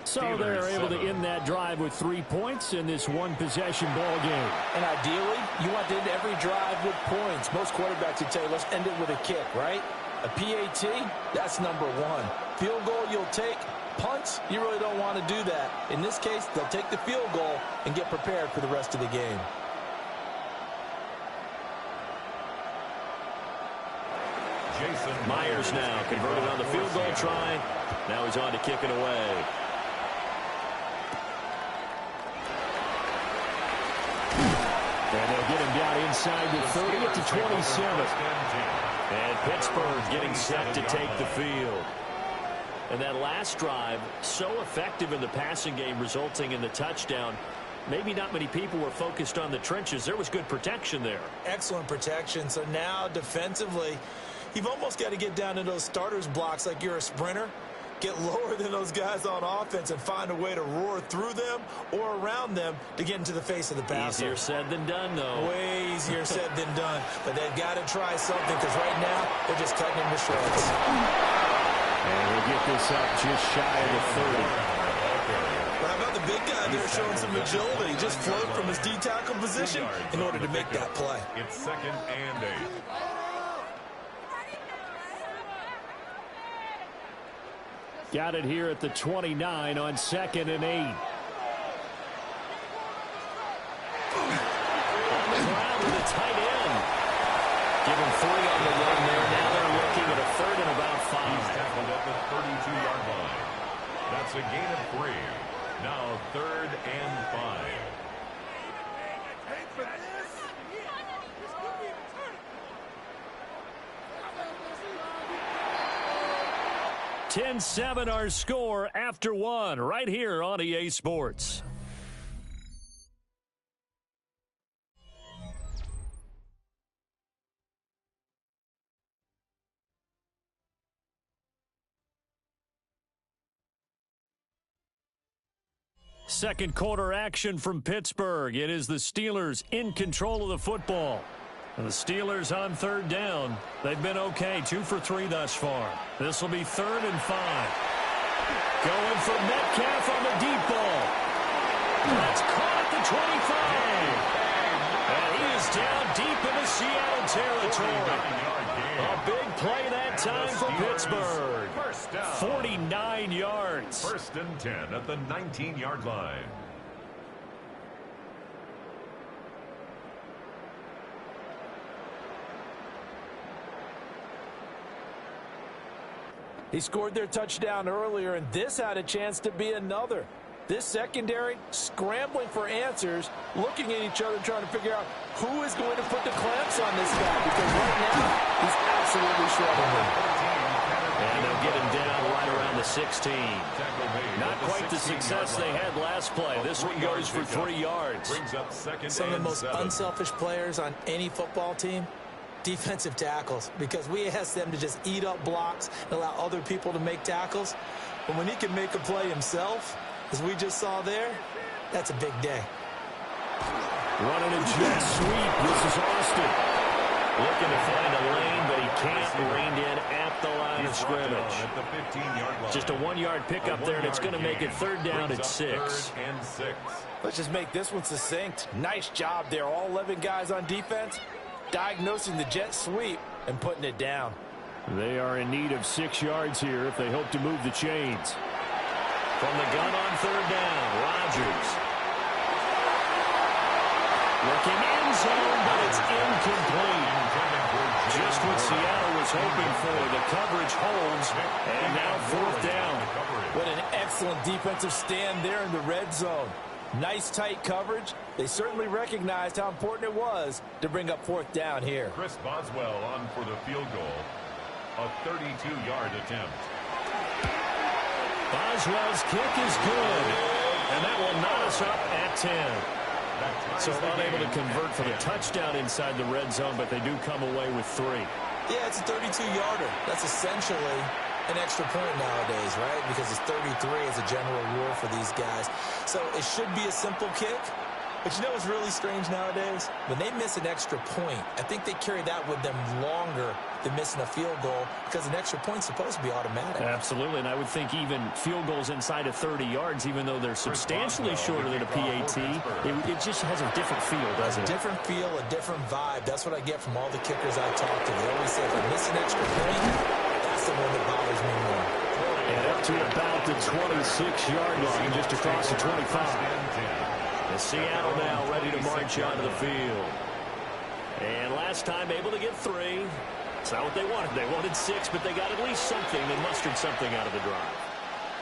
So they're able to end that drive with 3 points in this one-possession ball game. And ideally, you want to end every drive with points. Most quarterbacks would tell you, let's end it with a kick, right? A PAT, that's number 1. Field goal you'll take. Punts, you really don't want to do that. In this case, they'll take the field goal and get prepared for the rest of the game. Myers now converted on the field goal try. Now he's on to kick it away. And they'll get him down inside the 30 at the 27. And Pittsburgh getting set to take the field. And that last drive, so effective in the passing game, resulting in the touchdown. Maybe not many people were focused on the trenches. There was good protection there. Excellent protection. So now defensively, you've almost got to get down to those starters blocks like you're a sprinter. Get lower than those guys on offense and find a way to roar through them or around them to get into the face of the passer. Easier said than done, though. Way easier said than done. But they've got to try something because right now they're just cutting him to shreds. And we'll get this up just shy of the 30. Well, how about the big guy there showing some agility? Just float from his D-tackle position in order to make that play. It's 2nd and 8. Got it here at the 29 on 2nd and 8. On the ground with a tight end. Give him 3 on the run there. Now they're looking at a 3rd and about 5. He's tackled at the 32-yard line. That's a gain of 3. Now 3rd and 5. 10-7 our score after 1 right here on EA Sports. Second quarter action from Pittsburgh. It is the Steelers in control of the football. The Steelers on third down. They've been okay, 2 for 3 thus far. This will be 3rd and 5. Going for Metcalf on the deep ball. That's caught at the 25. And he is down deep into Seattle territory. A big play that time for Pittsburgh. 49 yards. 1st and 10 at the 19-yard line. He scored their touchdown earlier, and this had a chance to be another. This secondary scrambling for answers, looking at each other, trying to figure out who is going to put the clamps on this guy, because right now he's absolutely shredding them. And they'll get him down right around the 16. Not quite the success they had last play. This one goes for 3 yards. Some of the most unselfish players on any football team, defensive tackles, because we ask them to just eat up blocks and allow other people to make tackles. But when he can make a play himself, as we just saw there, that's a big day. Running a jet sweep. This is Austin. Looking to find a lane, but he can't. Reined in at the line of scrimmage. Just a 1-yard pickup there, and it's going to make it 3rd down at 6. Let's just make this one succinct. Nice job there. All 11 guys on defense diagnosing the jet sweep and putting it down. They are in need of 6 yards here if they hope to move the chains. From the gun on 3rd down, Rodgers. Looking end zone, but it's incomplete. Just what Seattle was hoping for. The coverage holds, and now 4th down. What an excellent defensive stand there in the red zone. Nice tight coverage. They certainly recognized how important it was to bring up 4th down here. Chris Boswell on for the field goal. A 32-yard attempt. Boswell's kick is good, and that will knot us up at 10. So unable to convert for the touchdown inside the red zone, but they do come away with 3. Yeah, it's a 32-yarder. That's essentially an extra point nowadays, right? Because it's 33 as a general rule for these guys. So it should be a simple kick. But you know what's really strange nowadays? When they miss an extra point, I think they carry that with them longer than missing a field goal, because an extra point's supposed to be automatic. Absolutely, and I would think even field goals inside of 30 yards, even though they're substantially shorter than a PAT, it just has a different feel, doesn't it? A different feel, a different vibe. That's what I get from all the kickers I talk to. They always say, if I miss an extra point, that's the one that bothers me more. And up to about the 26-yard line, just across the 25. And Seattle now ready to march onto the field. And last time able to get 3. It's not what they wanted. They wanted 6, but they got at least something. They mustered something out of the drive.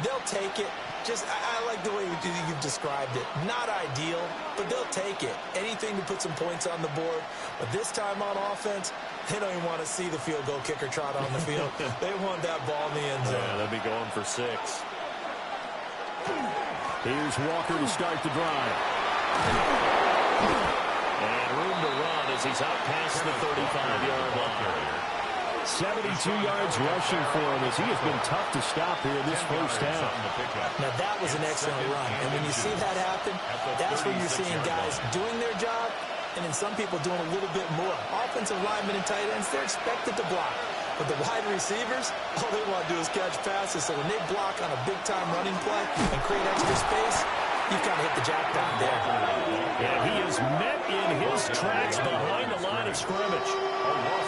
They'll take it. I like the way you've described it. Not ideal, but they'll take it. Anything to put some points on the board. But this time on offense, they don't even want to see the field goal kicker trot on the field. They want that ball in the end zone. Yeah, they'll be going for 6. Here's Walker to start the drive. And room to run as he's out past the 35-yard line. 72 yards rushing for him as he has been tough to stop here in this first half. Now that was an excellent run. And when you see that happen, that's when you're seeing guys doing their job and then some people doing a little bit more. Offensive linemen and tight ends, they're expected to block. But the wide receivers, all they want to do is catch passes. So when they block on a big-time running play and create extra space, you've kind of hit the jackpot there. Yeah, he is met in his tracks behind the line of scrimmage.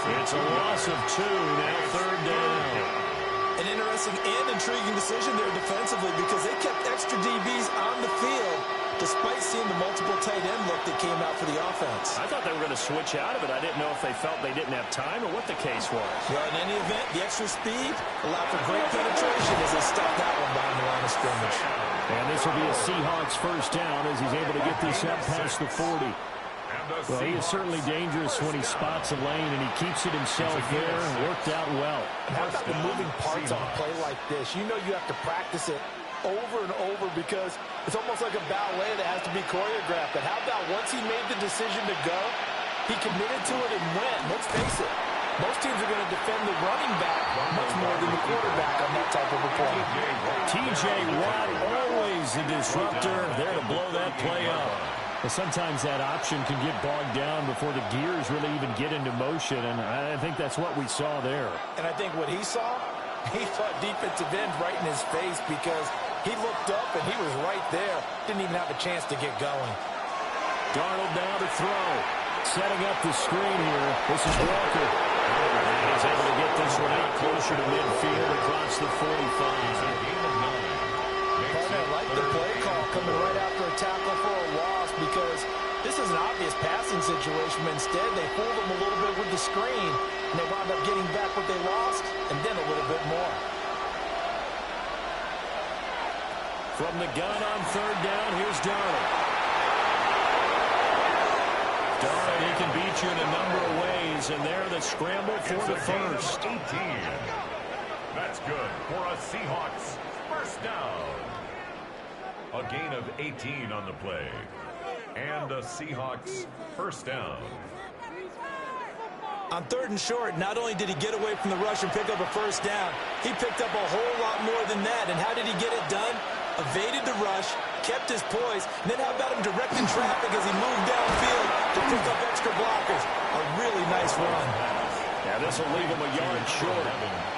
It's a loss of 2, now 3rd down. An interesting and intriguing decision there defensively, because they kept extra DBs on the field despite seeing the multiple tight end look that came out for the offense. I thought they were going to switch out of it. I didn't know if they felt they didn't have time or what the case was. Well, in any event, the extra speed allowed for great penetration as they stuffed that one behind the line of scrimmage. And this will be a Seahawks first down as he's able to get this up past the 40. Well, he is certainly dangerous when he spots a lane, and he keeps it himself there. Worked out well. And how about the moving parts on a play like this? You know you have to practice it over and over because it's almost like a ballet that has to be choreographed. But how about once he made the decision to go, he committed to it and went. Let's face it, most teams are going to defend the running back much more than the quarterback on that type of a play. T.J. Watt, always a disruptor, there to blow that play up. Well, sometimes that option can get bogged down before the gears really even get into motion, and I think that's what we saw there. And I think what he saw defensive end right in his face, because he looked up and he was right there. Didn't even have a chance to get going. Darnold now to throw. Setting up the screen here. This is Walker. And he's able to get this one out closer to midfield across the 45. I like the play call coming right after a tackle for a loss, because this is an obvious passing situation, but instead they fooled him a little bit with the screen, and they wound up getting back what they lost, and then a little bit more. From the gun on third down, here's Darnold. Darnold, he can beat you in a number of ways, and there the scramble for the first. 18. That's good for a Seahawks first down. A gain of 18 on the play. And a Seahawks first down. On third and short, not only did he get away from the rush and pick up a first down, he picked up a whole lot more than that. And how did he get it done? Evaded the rush, kept his poise, and then how about him directing traffic as he moved downfield to pick up extra blockers? A really nice run. Now this will leave him a yard short.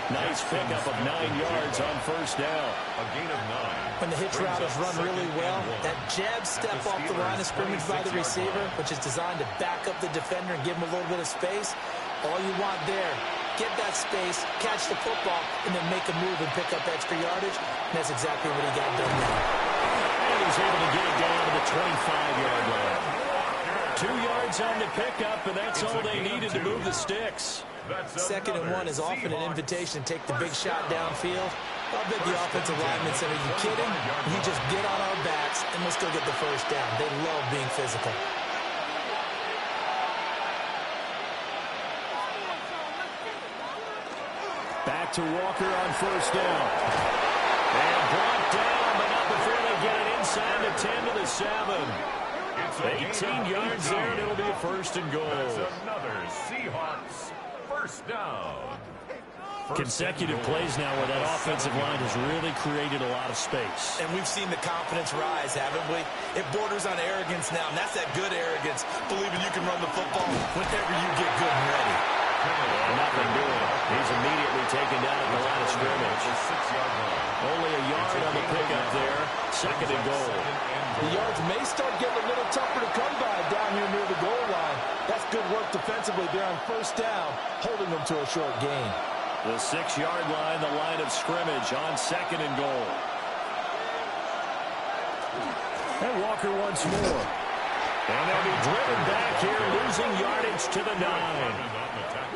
Nice pickup of 9 yards on first down. A gain of 9. When the hitch route is run really well, that jab step off the line of scrimmage by the receiver, which is designed to back up the defender and give him a little bit of space, all you want there, get that space, catch the football, and then make a move and pick up extra yardage. And that's exactly what he got done there. And he's able to get it down to the 25-yard line. 2 yards on the pickup, and that's all they needed to move the sticks. Second and 1 is often an invitation to take the big shot downfield. I bet the offensive lineman said, are you kidding? You just get on our backs and let's go get the first down. They love being physical. Back to Walker on first down. And brought down, but not before they get it inside the 10 to the 7. 18 yards there, and it'll be a first and goal. That's another Seahawks first down. Consecutive plays now where that offensive line has really created a lot of space. And we've seen the confidence rise, haven't we? It borders on arrogance now, and that's that good arrogance, believing you can run the football whenever you get good and ready. Nothing doing. He's immediately taken down at the line of scrimmage. Only a yard on the pickup there. Second and goal. The yards may start getting a little tougher to come by down here near the goal line. That's good work defensively there on first down, holding them to a short gain. The 6-yard line, the line of scrimmage on second and goal. And Walker once more. And they'll be driven back here, losing yardage to the 9.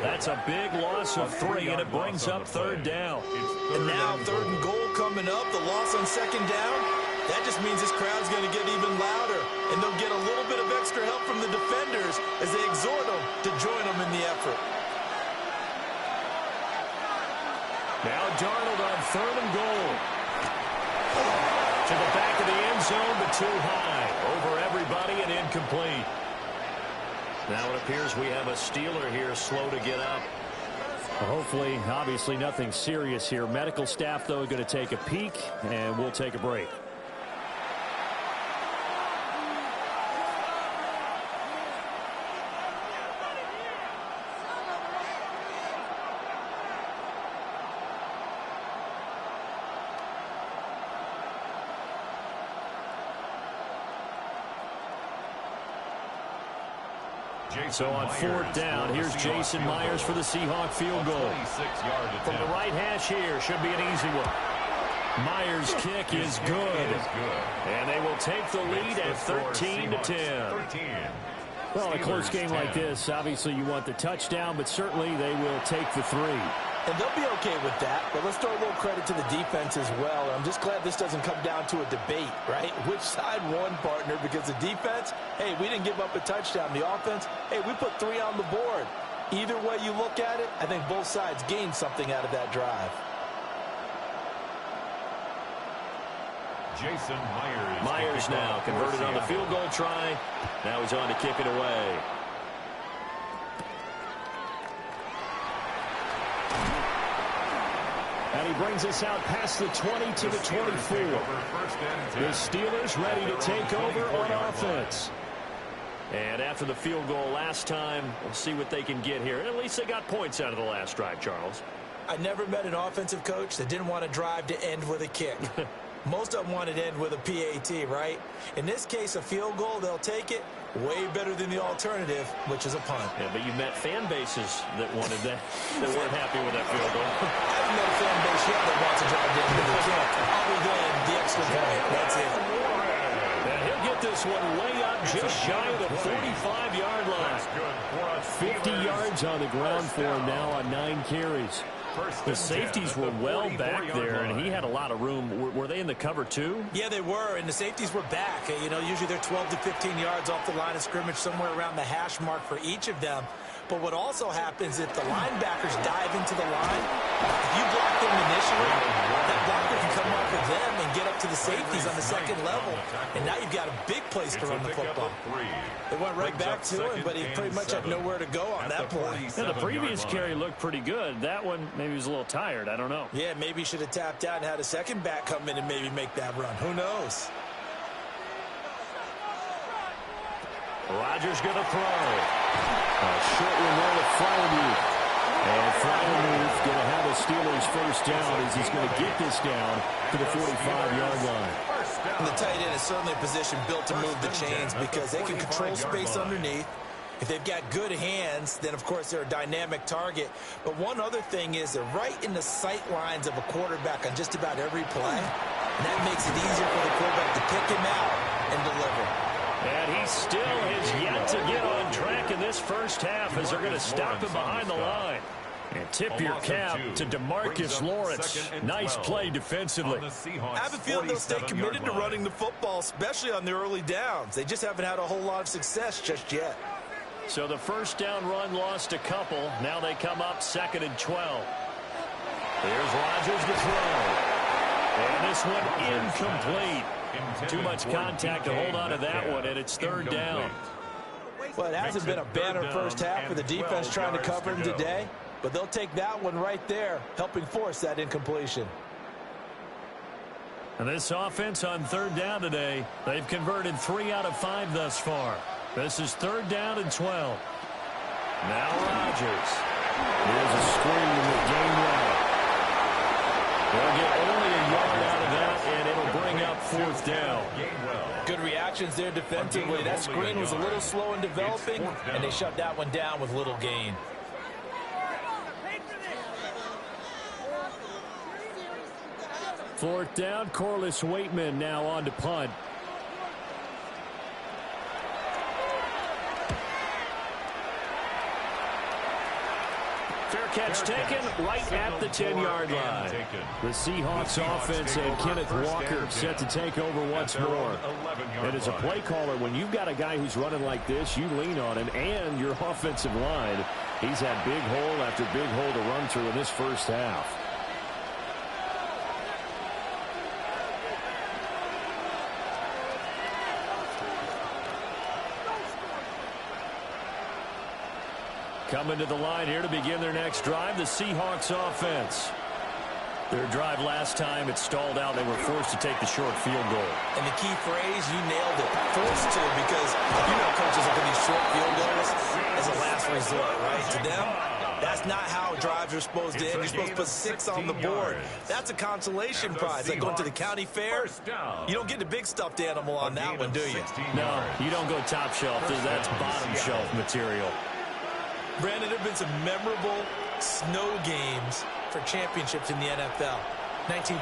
That's a big loss of 3, and it brings up third down. And now third and goal coming up, the loss on second down. That just means this crowd's going to get even louder, and they'll get a little bit of extra help from the defenders as they exhort them to join them in the effort. Now Darnold on third and goal. To the back of the end zone, but too high. Over everybody and incomplete. Now it appears we have a Steeler here slow to get up. Well, hopefully, obviously nothing serious here. Medical staff, though, going to take a peek, and we'll take a break. So on fourth down, here's Jason Myers for the Seahawk field goal. From the right hash here, should be an easy one. Myers' kick is good. And they will take the lead at 13-10. Well, a close game like this, obviously you want the touchdown, but certainly they will take the 3. And they'll be okay with that, but let's throw a little credit to the defense as well. I'm just glad this doesn't come down to a debate, right? Which side won, partner? Because the defense, hey, we didn't give up a touchdown. The offense, hey, we put 3 on the board. Either way you look at it, I think both sides gained something out of that drive. Jason Myers. Myers now converted on the field goal try. Now he's on to kick it away. And he brings us out past the 20 to the 24. The Steelers ready to take over on offense. And after the field goal last time, we'll see what they can get here. And at least they got points out of the last drive, Charles. I never met an offensive coach that didn't want to drive to end with a kick. Most of them wanted to end with a PAT, right? In this case, a field goal, they'll take it. Way better than the alternative, which is a punt. Yeah, but you met fan bases that wanted that, that weren't happy with that field goal. I haven't met a fan base yet that wants to drive to end with a kick, other than the extra point. That's it. And he'll get this one way up just shy of the 45-yard line. 50 yards on the ground for him now on 9 carries. The safeties were well back there, and he had a lot of room. Were they in the cover, too? Yeah, they were, and the safeties were back. You know, usually they're 12 to 15 yards off the line of scrimmage, somewhere around the hash mark for each of them. But what also happens if the linebackers dive into the line, if you block them initially, that blocker can come off of them and get up to the safeties on the second level. And now you've got a big place to run the football. They went right back to him, but he pretty much had nowhere to go on that play. Yeah, the previous carry looked pretty good. That one, maybe he was a little tired. I don't know. Yeah, maybe he should have tapped out and had a second back come in and maybe make that run. Who knows? Rodgers going to throw. A short one there to Freiermuth. And Freiermuth going to have a Steelers first down as he's going to get this down to the 45-yard line. And the tight end is certainly a position built to move the chains because they can control space underneath. If they've got good hands, then, of course, they're a dynamic target. But one other thing is they're right in the sight lines of a quarterback on just about every play. And that makes it easier for the quarterback to pick him out and deliver. And he still has yet to get on track in this first half as they're going to stop him behind the line. And tip your cap to DeMarcus Lawrence. Nice play defensively. I have a feeling they'll stay committed to running the football, especially on the early downs. They just haven't had a whole lot of success just yet. So the first down run lost a couple. Now they come up 2nd and 12. Here's Rodgers to throw. And this one incomplete. Too much contact to hold on to that one, and it's 3rd down. Well, it hasn't been a banner first half for the defense trying to cover him today, but they'll take that one right there, helping force that incompletion. And this offense on 3rd down today, they've converted 3 out of 5 thus far. This is 3rd down and 12. Now Rodgers. Here's a screen with game one. They'll get only a yard out of that, and it'll bring up 4th down. Good reactions there defensively. That screen was a little slow in developing, and they shut that one down with little gain. Fourth down, Corliss Waitman now on to punt. Fair catch taken right at the 10-yard line. The Seahawks offense and Kenneth Walker set to take over once more. And as a play caller, when you've got a guy who's running like this, you lean on him and your offensive line. He's had big hole after big hole to run through in this first half. Coming to the line here to begin their next drive, the Seahawks offense. Their drive last time, it stalled out. They were forced to take the short field goal. And the key phrase, you nailed it, forced to, because you know coaches look at these short field goals as a last resort, right? To them, that's not how drives are supposed to end. You're supposed to put 6 on the board. That's a consolation prize. Like going to the county fair, you don't get the big stuffed animal on that one, do you? No, you don't go top shelf. That's bottom shelf material. Brandon, there have been some memorable snow games for championships in the NFL. 1948,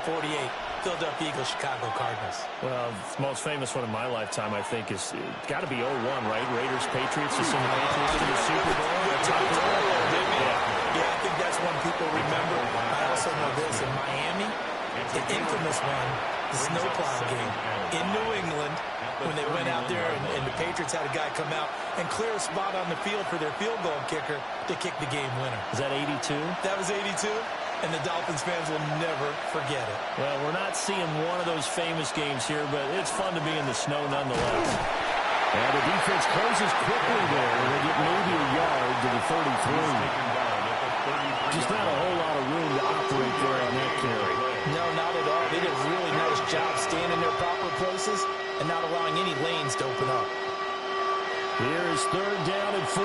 Philadelphia Eagles, Chicago Cardinals. Well, the most famous one in my lifetime, I think, is got to be 01, right? Raiders, Patriots, to send the Patriots to the Super Bowl. Yeah, I think that's one people remember. I also know this in Miami, the infamous one, the snowplow game in New England, when they went out there and the Patriots had a guy come out and clear a spot on the field for their field goal kicker to kick the game winner. Is that 82? That was 82, and the Dolphins fans will never forget it. Well, we're not seeing one of those famous games here, but it's fun to be in the snow nonetheless. And the defense closes quickly there. They get maybe a yard to the 33. Just not a whole lot of room to operate there on that carry. No, not at all. They did a really nice job staying in their proper places and not allowing any lanes to open up. Here is 3rd down and 4.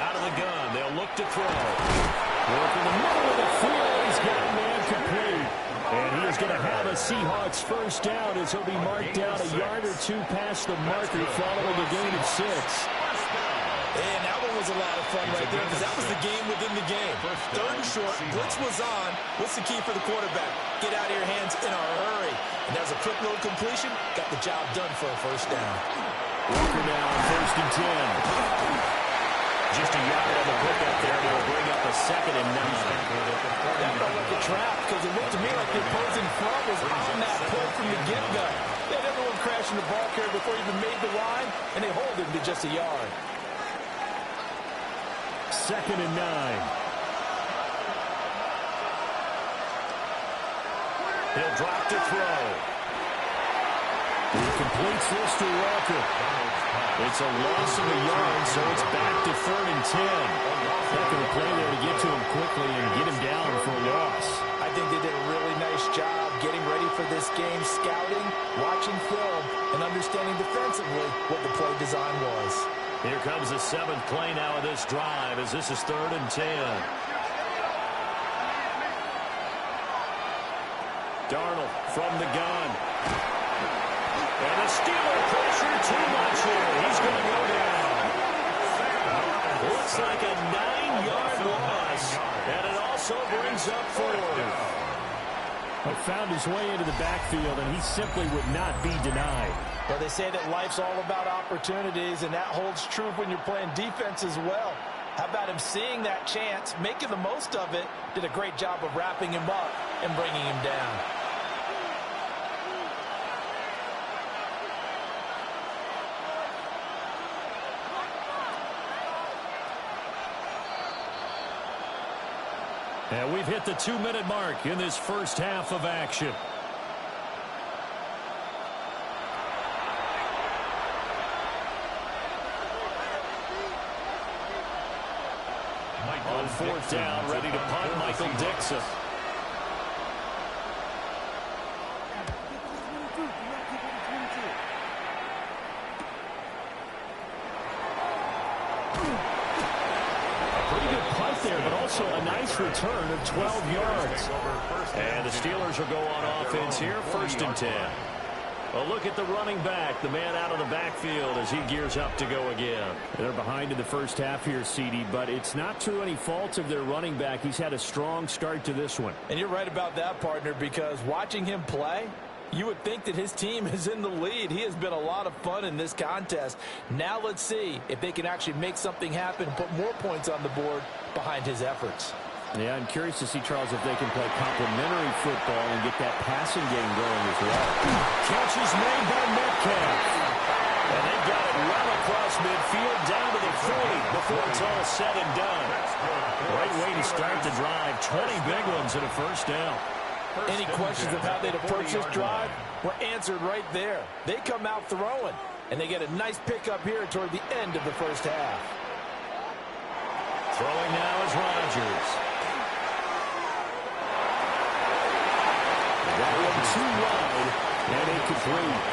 Out of the gun, they'll look to throw. Work in the middle of the field. He's got a man complete. And he is going to have a Seahawks first down as he'll be marked down a yard or two past the marker following a gain of 6. And that one was a lot of fun right there because that was the game within the game. 3rd and short, blitz was on. What's the key for the quarterback? Get out of your hands in a hurry. And there's a quick little completion. Got the job done for a first down. Walker now on 1st and 10. Just a yard on the pickup there. They'll bring up a 2nd and 9. That felt like a trap because it looked to me like the opposing front was on that pull from the get-go. They had everyone crashing the ball carrier before he even made the line, and they hold him to just a yard. 2nd and 9. He'll drop to throw. He completes this to Walker. It's a loss of a yard, so it's back to 3rd and 10. Not going to play there to get to him quickly and get him down for a loss. I think they did a really nice job getting ready for this game, scouting, watching film, and understanding defensively what the play design was. Here comes the 7th play now of this drive as this is 3rd and 10. Darnold from the gun. And the Steeler pressure too much here. He's going to go down. Looks like a 9-yard loss. And it also brings up 4th. Found his way into the backfield, and he simply would not be denied. Well, they say that life's all about opportunities, and that holds true when you're playing defense as well. How about him seeing that chance, making the most of it, did a great job of wrapping him up and bringing him down. And we've hit the 2-minute mark in this first half of action. On 4th down, ready to punt, Michael Dixon. Pretty good punt there, but also a nice return of 12 yards. And the Steelers will go on offense here, 1st and 10. A look at the running back, the man out of the backfield as he gears up to go again. They're behind in the first half here, CD, but it's not through any fault of their running back. He's had a strong start to this one. And you're right about that, partner, because watching him play, you would think that his team is in the lead. He has been a lot of fun in this contest. Now let's see if they can actually make something happen and put more points on the board behind his efforts. Yeah, I'm curious to see, Charles, if they can play complementary football and get that passing game going as well. Catch is made by Metcalf. And they've got it well across midfield down to the 40 before it's all said and done. Great way to start the drive. 20 big ones and a first down. Any questions of how they'd approach this drive were answered right there. They come out throwing, and they get a nice pickup here toward the end of the first half. Throwing now is Rodgers. That one too wide and incomplete.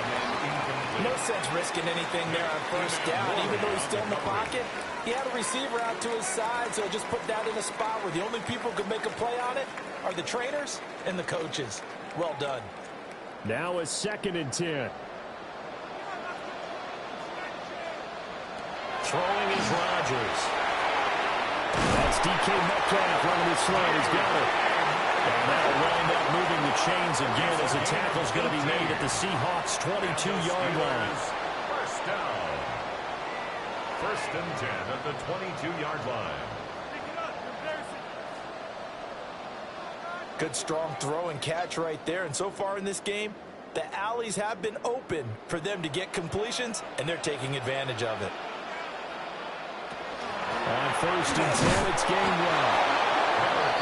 No sense risking anything there on first down. Even though he's still in the pocket, he had a receiver out to his side, so just put that in a spot where the only people who can make a play on it are the trainers and the coaches. Well done. Now a 2nd and 10. Throwing is Rodgers. That's DK Metcalf running it slow. He's got it. And that'll wind up moving the chains again as the tackle's going to be made at the Seahawks' 22-yard line. First down. 1st and 10 at the 22-yard line. Good strong throw and catch right there. And so far in this game, the alleys have been open for them to get completions, and they're taking advantage of it. On 1st and 10, it's game one.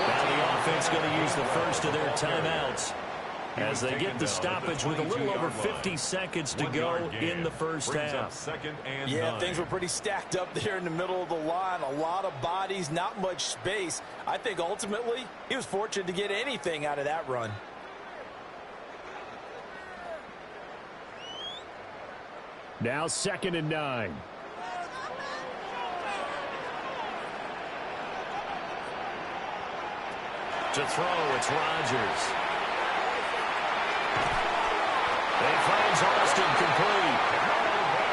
Now the offense going to use the first of their timeouts as they get the stoppage with a little over 50 seconds to go in the first half. Yeah, things were pretty stacked up there in the middle of the line. A lot of bodies, not much space. I think ultimately he was fortunate to get anything out of that run. Now 2nd and 9. To throw, it's Rodgers. He finds Austin complete.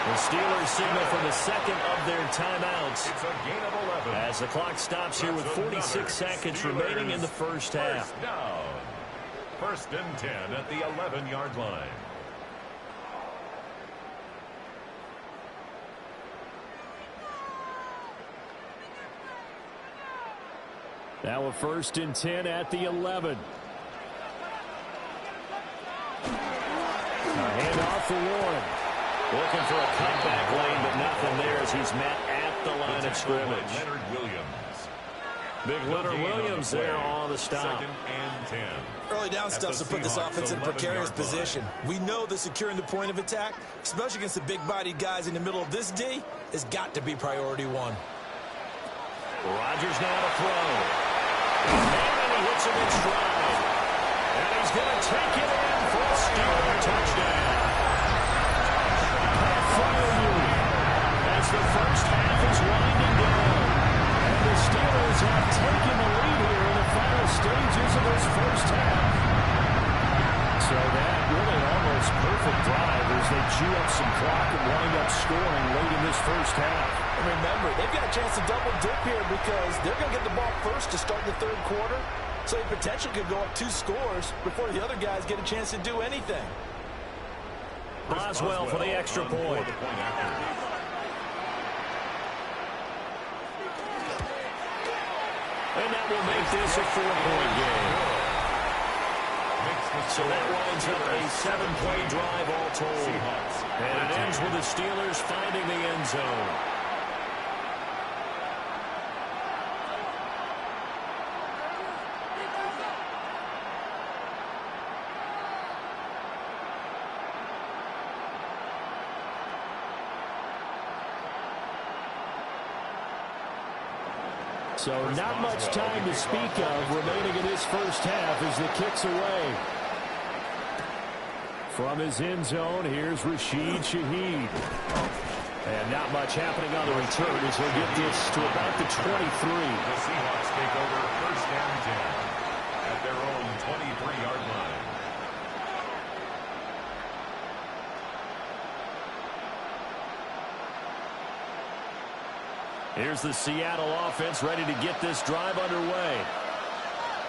The Steelers signal for the second of their timeouts. It's a gain of 11. As the clock stops here with 46 seconds remaining in the first half. First down. 1st and 10 at the 11-yard line. Now a 1st and 10 at the 11. A handoff for Warren. Looking for a cutback lane, but nothing there as he's met at the line of scrimmage. Leonard Williams. Big Leonard Williams there on the stop. 2nd and 10. Early down stuff to put this offense in a precarious position. We know that securing the point of attack, especially against the big-bodied guys in the middle of this D, has got to be priority one. Rodgers now to throw. And he hits him in stride. And he's going to take it in for a Steeler touchdown. As the first half is winding down. And the Steelers have taken the lead here in the final stages of this first half. So that really an almost perfect drive as they chew up some clock and wind up scoring late in this first half. And remember, they've got a chance to double dip here because they're going to get the ball first to start the third quarter. So they potentially could go up 2 scores before the other guys get a chance to do anything. Boswell for the extra point. And that will make this a 4-point game. So that winds up a 7-play drive all told. And it ends with the Steelers finding the end zone. So not much time to speak of remaining in this first half as the kick's away. From his end zone, here's Rashid Shaheed. And not much happening on the return as he'll get this to about the 23. The Seahawks take over 1st and 10 at their own 23-yard line. Here's the Seattle offense ready to get this drive underway.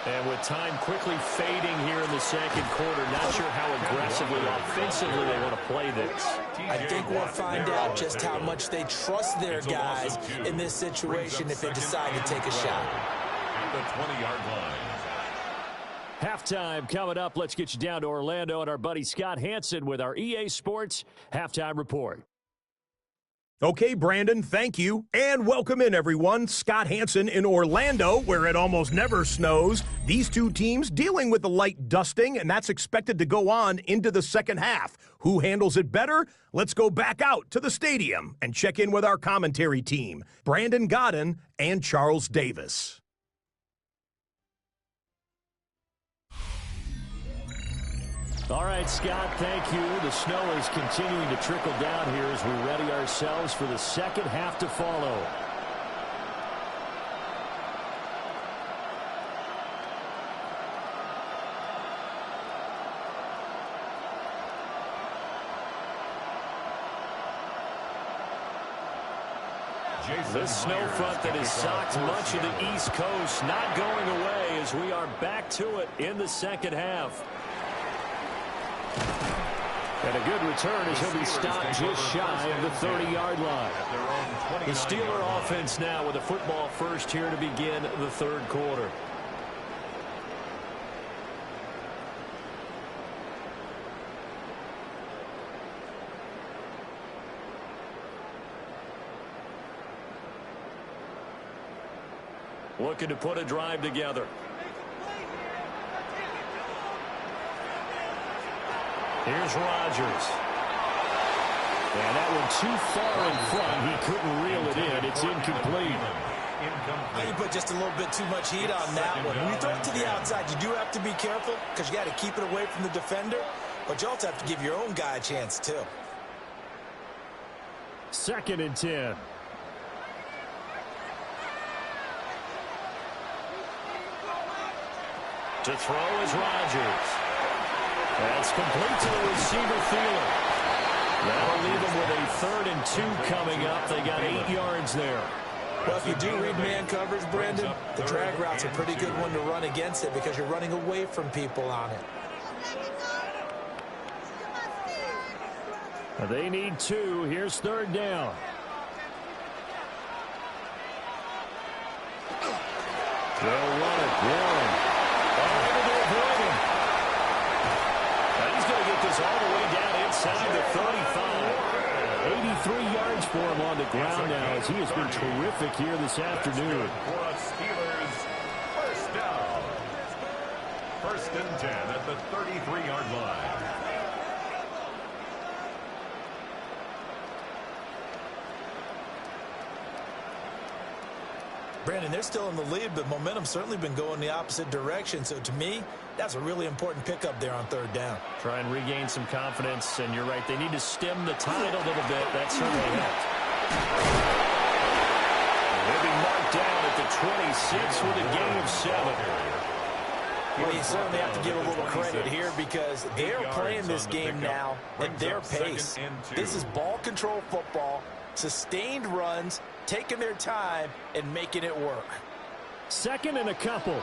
And with time quickly fading here in the second quarter, not sure how aggressively, offensively they want to play this. I think we'll find out just how much they trust their guys in this situation if they decide to take a shot. At the 20-yard line. Halftime coming up. Let's get you down to Orlando and our buddy Scott Hansen with our EA Sports Halftime Report. Okay, Brandon, thank you. And welcome in, everyone. Scott Hansen in Orlando, where it almost never snows. These two teams dealing with a light dusting, and that's expected to go on into the second half. Who handles it better? Let's go back out to the stadium and check in with our commentary team, Brandon Godden and Charles Davis. All right, Scott, thank you. The snow is continuing to trickle down here as we ready ourselves for the second half to follow. This snow front that has socked much of the East Coast not going away as we are back to it in the second half. And a good return as he'll be stopped just shy of the 30-yard line. The Steeler offense now with a football first here to begin the third quarter. Looking to put a drive together. Here's Rodgers. And that one too far in front. He couldn't reel it in. It's incomplete. You put just a little bit too much heat on that one. When you throw it to the outside, you do have to be careful because you got to keep it away from the defender, but you also have to give your own guy a chance too. 2nd and 10. To throw is Rodgers. That's complete to the receiver Thielen. That'll leave them with a 3rd and 2 coming up. They got 8 yards there. Well, if you do read man coverage, Brandon, the drag route's a pretty good one to run against it because you're running away from people on it. They need 2. Here's 3rd down. They'll run it. Warren. Able to avoid him. And he's going to get this all the way down inside the 35. 83 yards for him on the ground now as he has been terrific here this afternoon. For a Steelers first down. 1st and 10 at the 33-yard line. Brandon, they're still in the lead, but momentum's certainly been going the opposite direction. So to me, that's a really important pickup there on 3rd down. Try and regain some confidence, and you're right. They need to stem the tide a little bit. That certainly helped. They'll be marked down at the 26 with a gain of 7. Well, you certainly have to give a little credit here because they're playing this game now at their pace. This is ball control football, sustained runs, taking their time, and making it work. 2nd and a couple.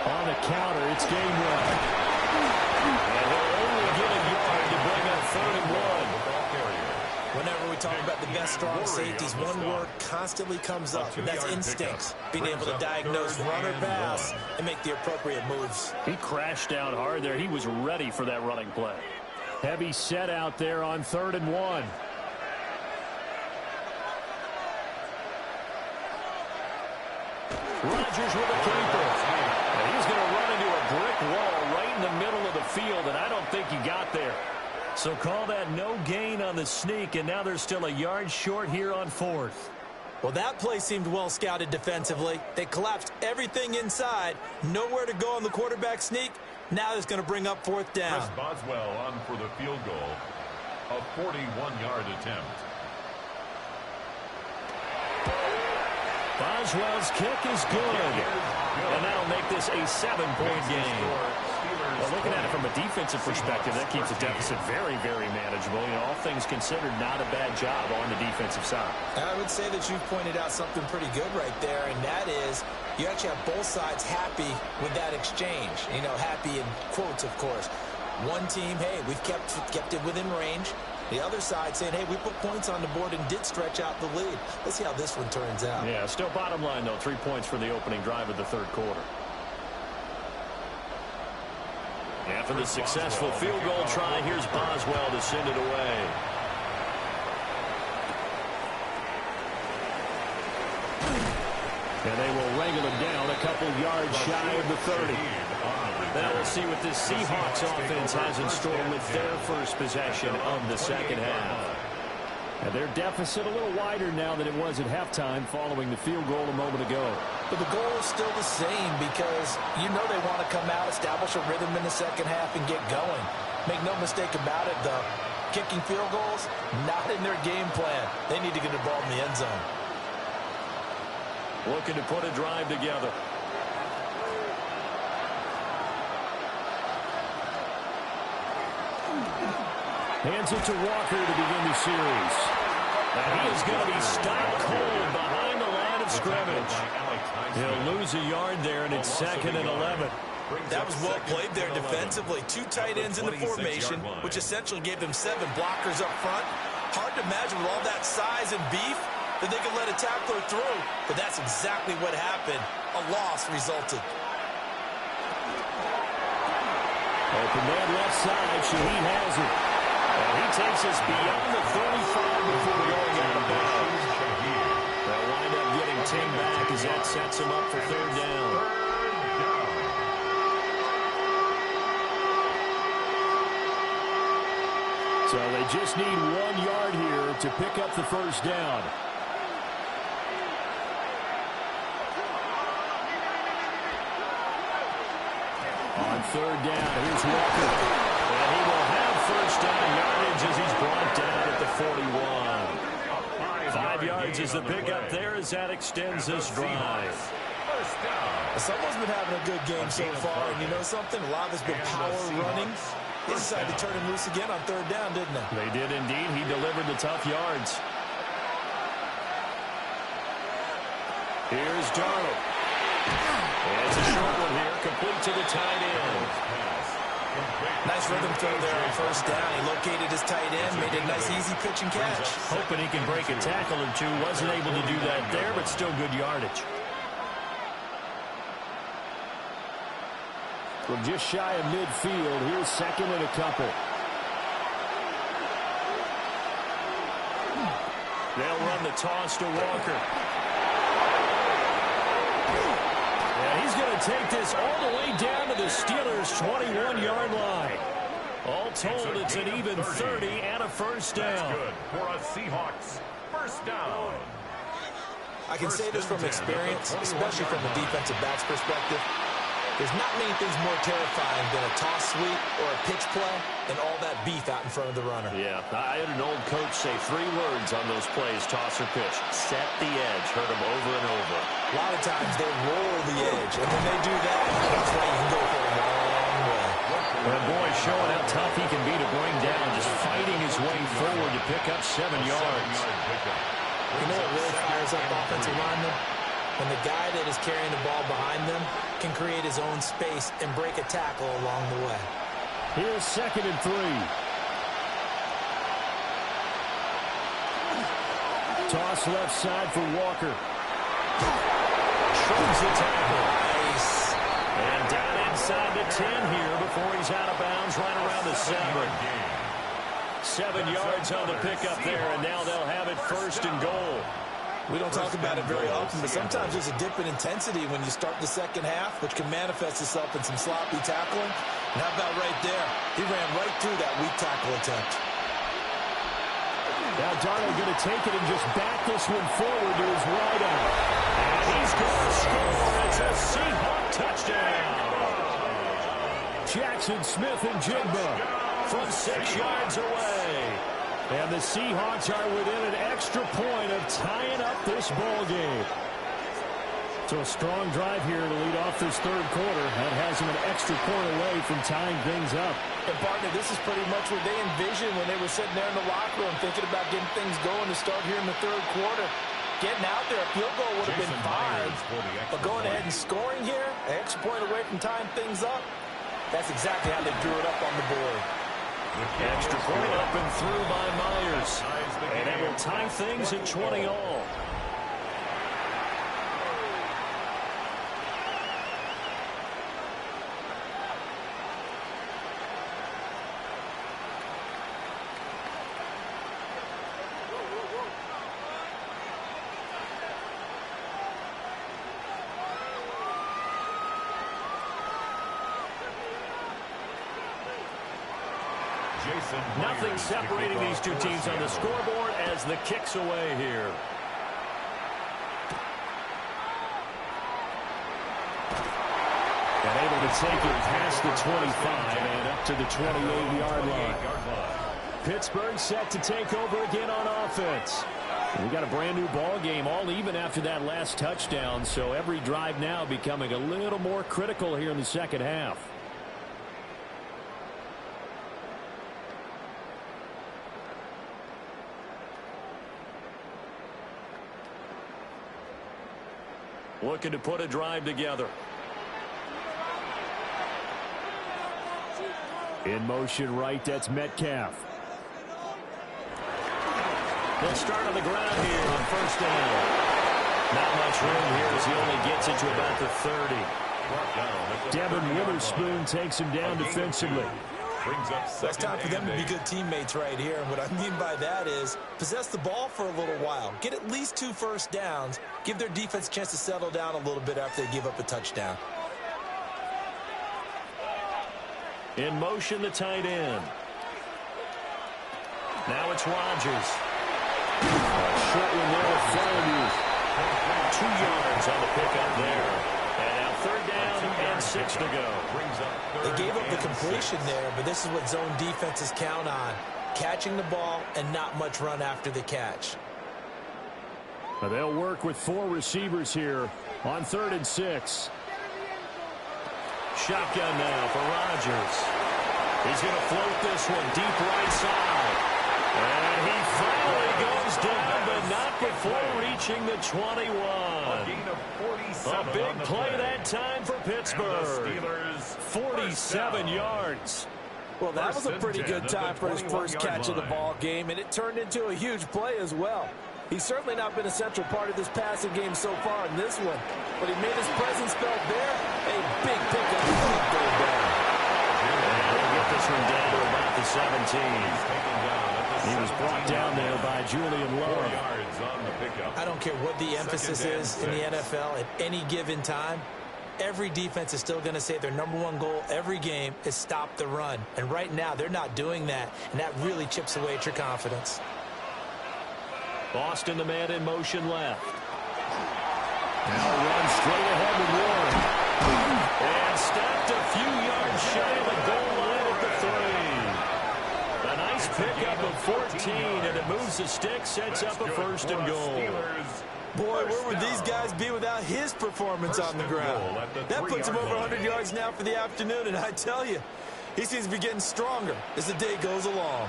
On the counter, it's game run. And he'll only get a yard to bring up 3rd and 1. Whenever we talk about the best strong safeties, one word constantly comes up, and that's instincts. Being able to diagnose run or pass and make the appropriate moves. He crashed down hard there. He was ready for that running play. Heavy set out there on 3rd and 1. Rodgers with a keeper. And he's going to run into a brick wall right in the middle of the field, and I don't think he got there. So call that no gain on the sneak, and now they're still a yard short here on 4th. Well, that play seemed well scouted defensively. They collapsed everything inside. Nowhere to go on the quarterback sneak. Now it's going to bring up 4th down. Chris Boswell on for the field goal. A 41-yard attempt. Boswell's kick is good. And that'll make this a 7-point game. Well, looking at it from a defensive perspective, that keeps the deficit very, very manageable. You know, all things considered, not a bad job on the defensive side. I would say that you've pointed out something pretty good right there, and that is you actually have both sides happy with that exchange. You know, happy in quotes, of course. One team, hey, we've kept it within range. The other side saying, hey, we put points on the board and did stretch out the lead. Let's see how this one turns out. Yeah, still bottom line, though, 3 points for the opening drive of the 3rd quarter. After the successful field goal try, here's Boswell to send it away. And they will wrangle him down a couple yards shy of the 30. Now we'll see what this Seahawks offense has in store with their first possession of the 2nd half. And their deficit a little wider now than it was at halftime following the field goal a moment ago. But the goal is still the same because you know they want to come out, establish a rhythm in the 2nd half, and get going. Make no mistake about it, though. Kicking field goals, not in their game plan. They need to get the ball in the end zone. Looking to put a drive together. Hands it to Walker to begin the series. And he is going to be stopped cold behind the line of scrimmage. He'll lose a yard there, and it's 2nd and 11. That was well played there defensively. 2 tight ends in the formation, which essentially gave them 7 blockers up front. Hard to imagine with all that size and beef that they could let a tackler through. But that's exactly what happened. A loss resulted. Open man left side. Shaheed has it. And he takes us beyond the 35 before going out of bounds. They'll wind up getting 10 back as that sets him up for 3rd down. So they just need 1 yard here to pick up the 1st down. On on third down. Here's Walker. And he will have first down yardage as he's brought down at the 41. 5 yards is the pickup there as that extends this drive. Someone's been having a good game so far, and you know something? A lot of it's been power running. They decided to turn him loose again on third down, didn't they? They did indeed. He delivered the tough yards. Here's Darnold. And it's a short one here, complete to the tight end. Nice rhythm throw there on first down. He located his tight end, made a nice easy pitch and catch. Hoping he can break a tackle or two. Wasn't able to do that there, but still good yardage. We're just shy of midfield. Here's second and a couple. They'll run the toss to Walker. And he's going to take this all the way down to the Steelers' 21-yard line. All told, it's an even 30 and a first down. That's good for a Seahawks first down. I can say this from experience, especially from the defensive back's perspective. There's not many things more terrifying than a toss sweep or a pitch play and all that beef out in front of the runner. Yeah, I had an old coach say 3 words on those plays, toss or pitch. Set the edge. Heard them over and over. A lot of times they roll the edge, and when they do that, that's why you can go for a long way. And boy, showing how tough he can be to bring down, just fighting his way forward to pick up 7 yards. You know what really fires up offensive linemen? When the guy that is carrying the ball behind them can create his own space and break a tackle along the way. Here's second and 3. Toss left side for Walker. Shrugs the tackle. Nice. And down inside the 10 here before he's out of bounds right around the 7. 7 yards on the pickup there, and now they'll have it first and goal. We don't talk about it very often, but sometimes there's a dip in intensity when you start the second half, which can manifest itself in some sloppy tackling. And how about right there? He ran right through that weak tackle attempt. Now Darnold going to take it and just back this one forward to his right arm. And he's going to score. It's a Seahawk touchdown. Jackson Smith and Jigba from 6 yards away. And the Seahawks are within an extra point of tying up this ball game. So a strong drive here to lead off this third quarter. That has him an extra point away from tying things up. And partner, this is pretty much what they envisioned when they were sitting there in the locker room thinking about getting things going to start here in the third quarter. Getting out there, a field goal would have been fine. But going ahead and scoring here, an extra point away from tying things up, that's exactly how they drew it up on the board. Extra point up and through by Myers. And it will tie things at 20 all. Nothing separating these two teams on the scoreboard as the kick's away here. And able to take it past the 25 and up to the 28-yard line. Pittsburgh set to take over again on offense. We got a brand new ball game, all even after that last touchdown, so every drive now becoming a little more critical here in the second half. Looking to put a drive together. In motion right, that's Metcalf. They'll start on the ground here on first down. Not much room here as he only gets it to about the 30. Devin Witherspoon takes him down defensively. That's time for them to be good teammates right here. And what I mean by that is possess the ball for a little while. Get at least 2 first downs. Give their defense a chance to settle down a little bit after they give up a touchdown. In motion, the tight end. Now it's Rodgers. Short one there with Freiermuth. 2 yards on the pickup there. And now third down and 6 to go. They gave up the completion there, but this is what zone defenses count on. Catching the ball and not much run after the catch. But they'll work with 4 receivers here on 3rd and 6. Shotgun now for Rodgers. He's going to float this one deep right side. And he finally goes down, but not before reaching the 21. A big play that time for Pittsburgh. 47 yards. Well, that was a pretty good time for his first catch of the ball game, and it turned into a huge play as well. He's certainly not been a central part of this passing game so far in this one, but he made his presence felt there. A big pickup. They'll get this one down to about the 17. He was brought down there by Julian Love. I don't care what the emphasis is in the NFL at any given time. Every defense is still going to say their #1 goal every game is stop the run. And right now, they're not doing that, and that really chips away at your confidence. Boston, the man in motion left. Now run straight ahead with Warren. And stopped a few yards shy of the goal line at the 3. A nice pickup of 14, and it moves the stick, sets up a 1st and goal. Boy, where would these guys be without his performance on the ground? That puts him over 100 yards now for the afternoon, and I tell you, he seems to be getting stronger as the day goes along.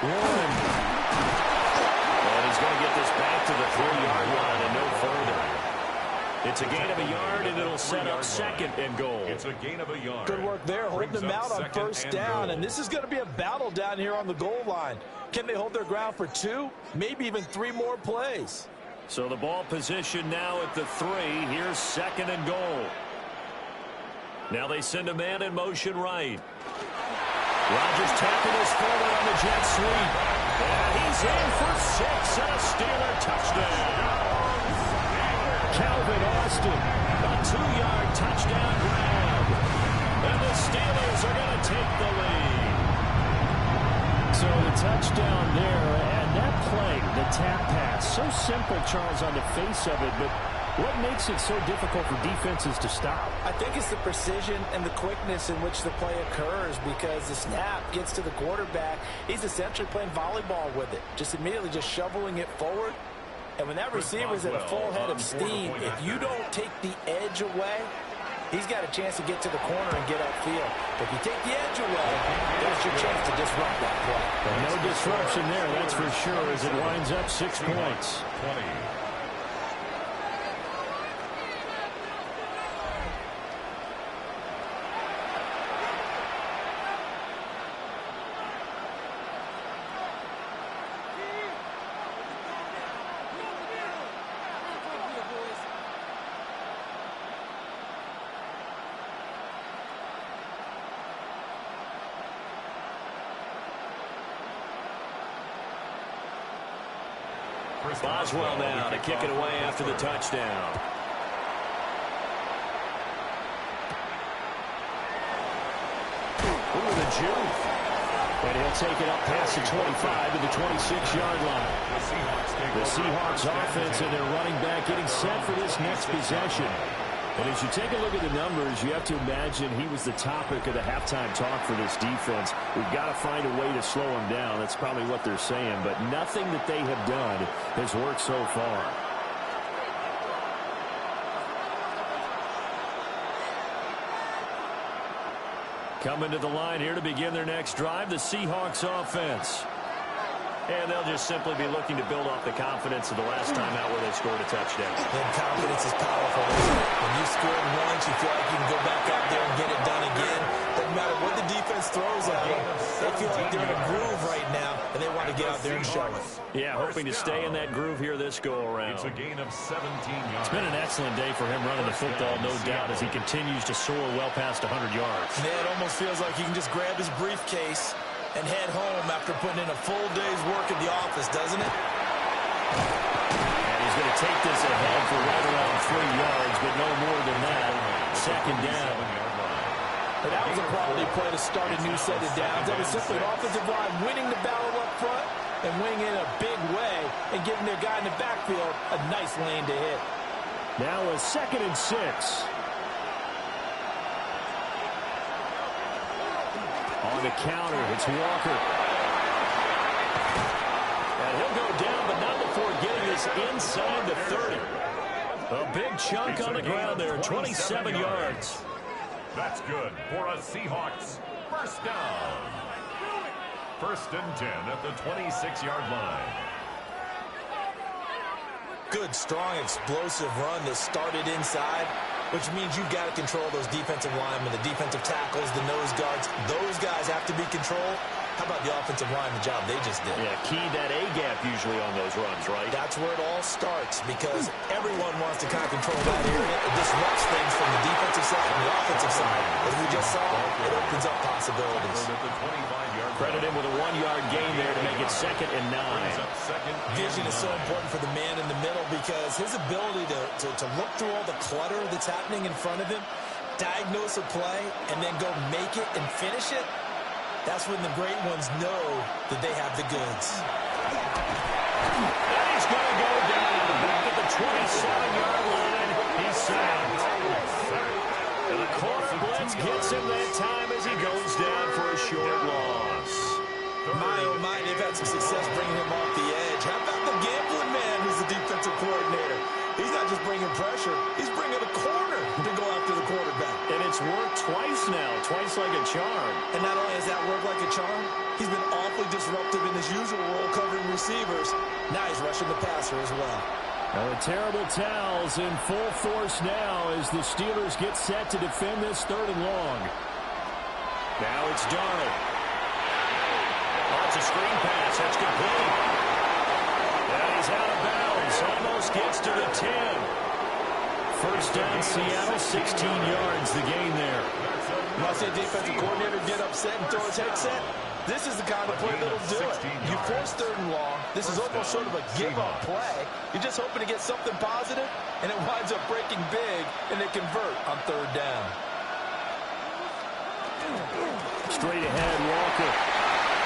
Warren. And he's going to get this back to the 3-yard line and no further. It's a gain of a yard, and it'll set up 2nd and goal. It's a gain of a yard. Good work there, holding them out on 1st down, and this is going to be a battle down here on the goal line. Can they hold their ground for 2, maybe even 3 more plays? So the ball position now at the 3. Here's 2nd and goal. Now they send a man in motion right. Rodgers tapping his forward on the jet sweep. And he's in for 6 and a Steeler touchdown. Calvin Austin, a 2-yard touchdown grab. And the Steelers are going to take the lead. So the touchdown there, and that play, the tap pass, so simple, Charles, on the face of it, but what makes it so difficult for defenses to stop? I think it's the precision and the quickness in which the play occurs, because the snap gets to the quarterback. He's essentially playing volleyball with it, just immediately just shoveling it forward. And when that receiver's at a full head of steam, if you don't take the edge away, he's got a chance to get to the corner and get upfield. If you take the edge away, there's your chance to disrupt that play. Well, no disruption there, that's for sure, as it winds up 6 points. 20. Boswell now to kick it away after the touchdown. Ooh, the juke. And he'll take it up past the 25 to the 26-yard line. The Seahawks offense and their running back getting set for this next possession. And as you take a look at the numbers, you have to imagine he was the topic of the halftime talk for this defense. We've got to find a way to slow him down. That's probably what they're saying. But nothing that they have done has worked so far. Coming to the line here to begin their next drive, the Seahawks offense. And they'll just simply be looking to build off the confidence of the last time out where they scored a touchdown. And confidence is powerful, isn't it? When you scored once, you feel like you can go back out there and get it done again. Doesn't matter what the defense throws at them. They feel like they're in a groove right now, and they want to get out there and show it. Yeah, hoping to stay in that groove here this go-around. It's a gain of 17 yards. It's been an excellent day for him running the football, no doubt, as he continues to soar well past 100 yards. Yeah, it almost feels like he can just grab his briefcase and head home after putting in a full day's work at the office, doesn't it? And he's going to take this ahead for right around 3 yards, but no more than that. 2nd down. But that was a quality play to start a new set of downs. That was simply an offensive line winning the battle up front and winning in a big way and giving their guy in the backfield a nice lane to hit. Now a 2nd and 6. On the counter, it's Walker. And he'll go down, but not before getting this inside the 30. A big chunk on the ground there, 27 yards. That's good for a Seahawks first down. 1st and 10 at the 26-yard line. Good, strong, explosive run that started inside, which means you've got to control those defensive linemen, the defensive tackles, the nose guards. Those guys have to be controlled. How about the offensive line, the job they just did? Yeah, key that A-gap usually on those runs, right? That's where it all starts because everyone wants to kind of control that area. It disrupts things from the defensive side and the offensive side. As we just saw, it opens up possibilities. Credit him with a 1-yard gain there to make it 2nd and 9. Vision is so important for the man in the middle because his ability to look through all the clutter that's happening in front of him, diagnose a play, and then go make it and finish it, that's when the great ones know that they have the goods. And he's going to go down back at the 27-yard line. He's sacked. And the corner blitz gets him that time as he goes down for a short loss. My, oh my, they've had some success bringing him off the edge. How about the gambling man who's the defensive coordinator? He's not just bringing pressure. He's bringing a corner to go after the quarterback. And it's worked twice now, twice like a charm. And not only has that worked like a charm, he's been awfully disruptive in his usual role covering receivers. Now he's rushing the passer as well. Now the terrible towels in full force now as the Steelers get set to defend this 3rd and long. Now it's Darnold. Oh, it's a screen pass. That's complete. And he's out of bounds. Almost gets to the 10. First down, Seattle, 16 yards, the gain there. You want to see a defensive coordinator get upset and throw his headset? This is the kind of play that'll do it. You force 3rd and long. This is almost sort of a give-up play. You're just hoping to get something positive, and it winds up breaking big, and they convert on 3rd down. Straight ahead, Walker.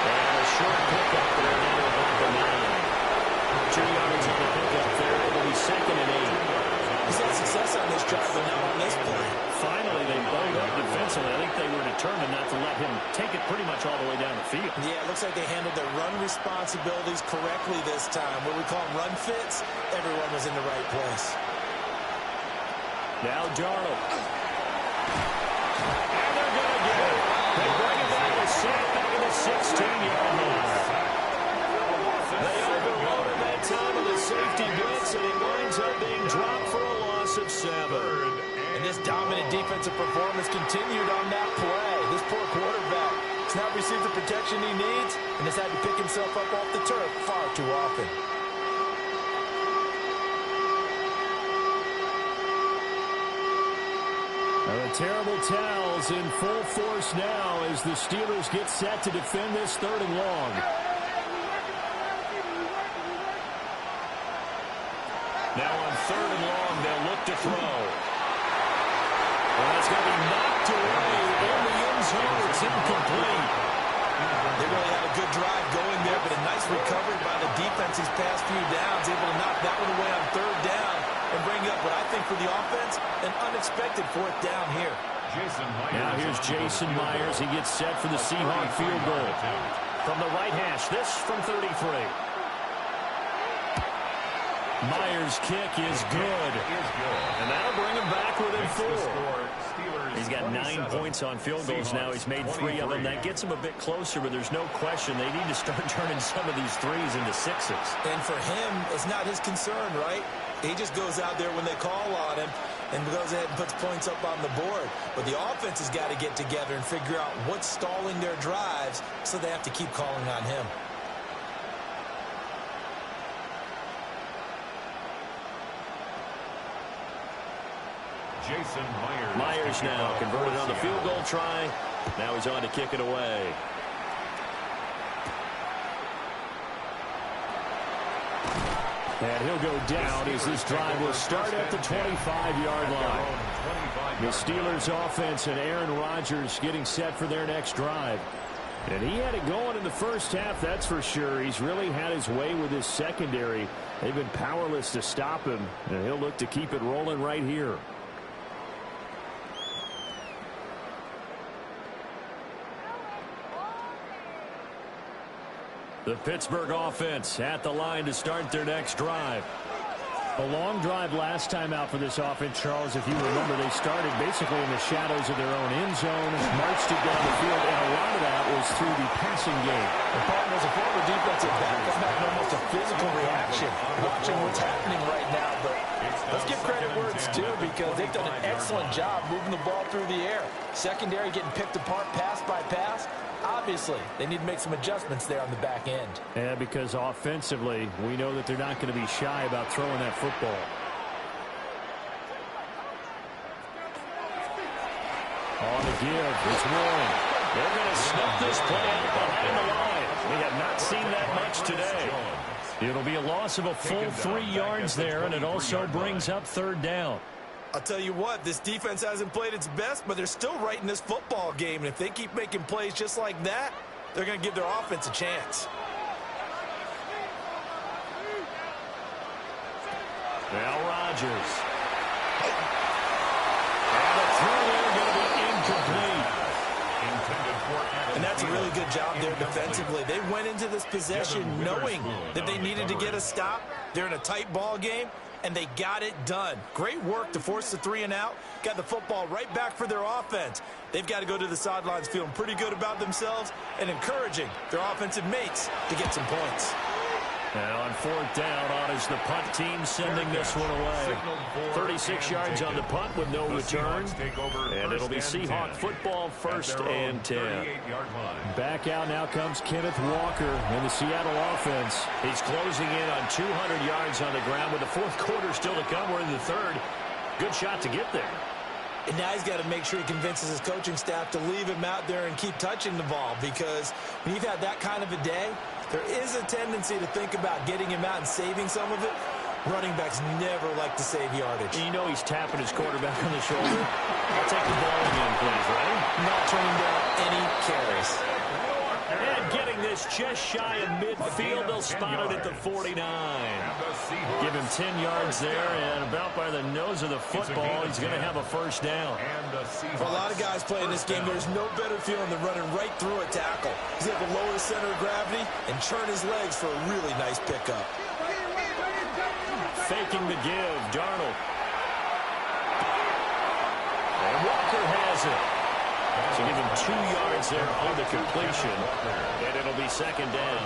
And a short pickup there now about the 9. 2 yards on the pickup there. It'll be 2nd and 8. He's had success on this drive, but now on this play. Finally, they bowed up defensively. I think they were determined not to let him take it pretty much all the way down the field. Yeah, it looks like they handled their run responsibilities correctly this time. What we call run fits, everyone was in the right place. Now Darnold. And they're going to get it. They bring it back to sack back at the 16-yard line. They overloaded that time of the safety blitz, and he winds up being dropped for a loss of 7. And this dominant defensive performance continued on that play. This poor quarterback has not received the protection he needs and has had to pick himself up off the turf far too often. Now the terrible towels in full force now as the Steelers get set to defend this 3rd and long. Now on 3rd and long, they'll look to throw. Well, that's going to be knocked away in the end zone. It's incomplete. They really had a good drive going there, but a nice recovery by the defense these past few downs, able to knock that one away on 3rd down and bring up what I think for the offense, an unexpected 4th down here. Now here's Jason Myers. He gets set for the Seahawk field goal. From the right hash, this from 33. Myers' kick is good. And that'll bring him back within 4. He's got 9 points on field goals now. He's made 3 of them. That gets him a bit closer, but there's no question they need to start turning some of these 3s into 6s. And for him, it's not his concern, right? He just goes out there when they call on him and goes ahead and puts points up on the board. But the offense has got to get together and figure out what's stalling their drives, so they have to keep calling on him. Jason Myers now converted on the field goal try. Now he's on to kick it away. And he'll go down as this drive will start at the 25-yard line. The Steelers offense and Aaron Rodgers getting set for their next drive. And he had it going in the first half, that's for sure. He's really had his way with his secondary. They've been powerless to stop him, and he'll look to keep it rolling right here. The Pittsburgh offense at the line to start their next drive. A long drive last time out for this offense, Charles. If you remember, they started basically in the shadows of their own end zone, marched it down the field, and a lot of that was through the passing game. The partner is a former defensive back. That's having almost a physical reaction watching what's happening right now. But let's give credit where it's due because they've done an excellent job moving the ball through the air. Secondary getting picked apart pass by pass. Obviously, they need to make some adjustments there on the back end. Yeah, because offensively, we know that they're not going to be shy about throwing that football. On the give, it's Warren. They're going to snuff this play out behind the line. We have not seen that much today. It'll be a loss of a full 3 yards there, and it also brings up third down. I'll tell you what, this defense hasn't played its best, but they're still right in this football game. And if they keep making plays just like that, they're going to give their offense a chance. Now Rodgers. And the throw there going to be incomplete. And that's a really good job there defensively. They went into this possession knowing that they needed to get a stop. They're in a tight ball game, and they got it done. Great work to force the 3 and out. Got the football right back for their offense. They've got to go to the sidelines feeling pretty good about themselves and encouraging their offensive mates to get some points. Now on fourth down, on is the punt team sending this one away. 36 yards on the punt with no return. And it'll be Seahawk football, first and 10. Back out now comes Kenneth Walker in the Seattle offense. He's closing in on 200 yards on the ground with the fourth quarter still to come. We're in the third. Good shot to get there. And now he's got to make sure he convinces his coaching staff to leave him out there and keep touching the ball, because when you've had that kind of a day, there is a tendency to think about getting him out and saving some of it. Running backs never like to save yardage. You know he's tapping his quarterback on the shoulder. I'll take the ball again, please, right? Not turning down any carries. And getting this just shy of midfield. They'll spot it at the 49. Give him 10 yards there, and about by the nose of the football, he's going to have a first down. For a lot of guys playing this game, there's no better feeling than running right through a tackle. He's able to lower his center of gravity and churn his legs for a really nice pickup. Faking the give, Darnold. And Walker has it. So give him 2 yards there on the completion, and it'll be second down.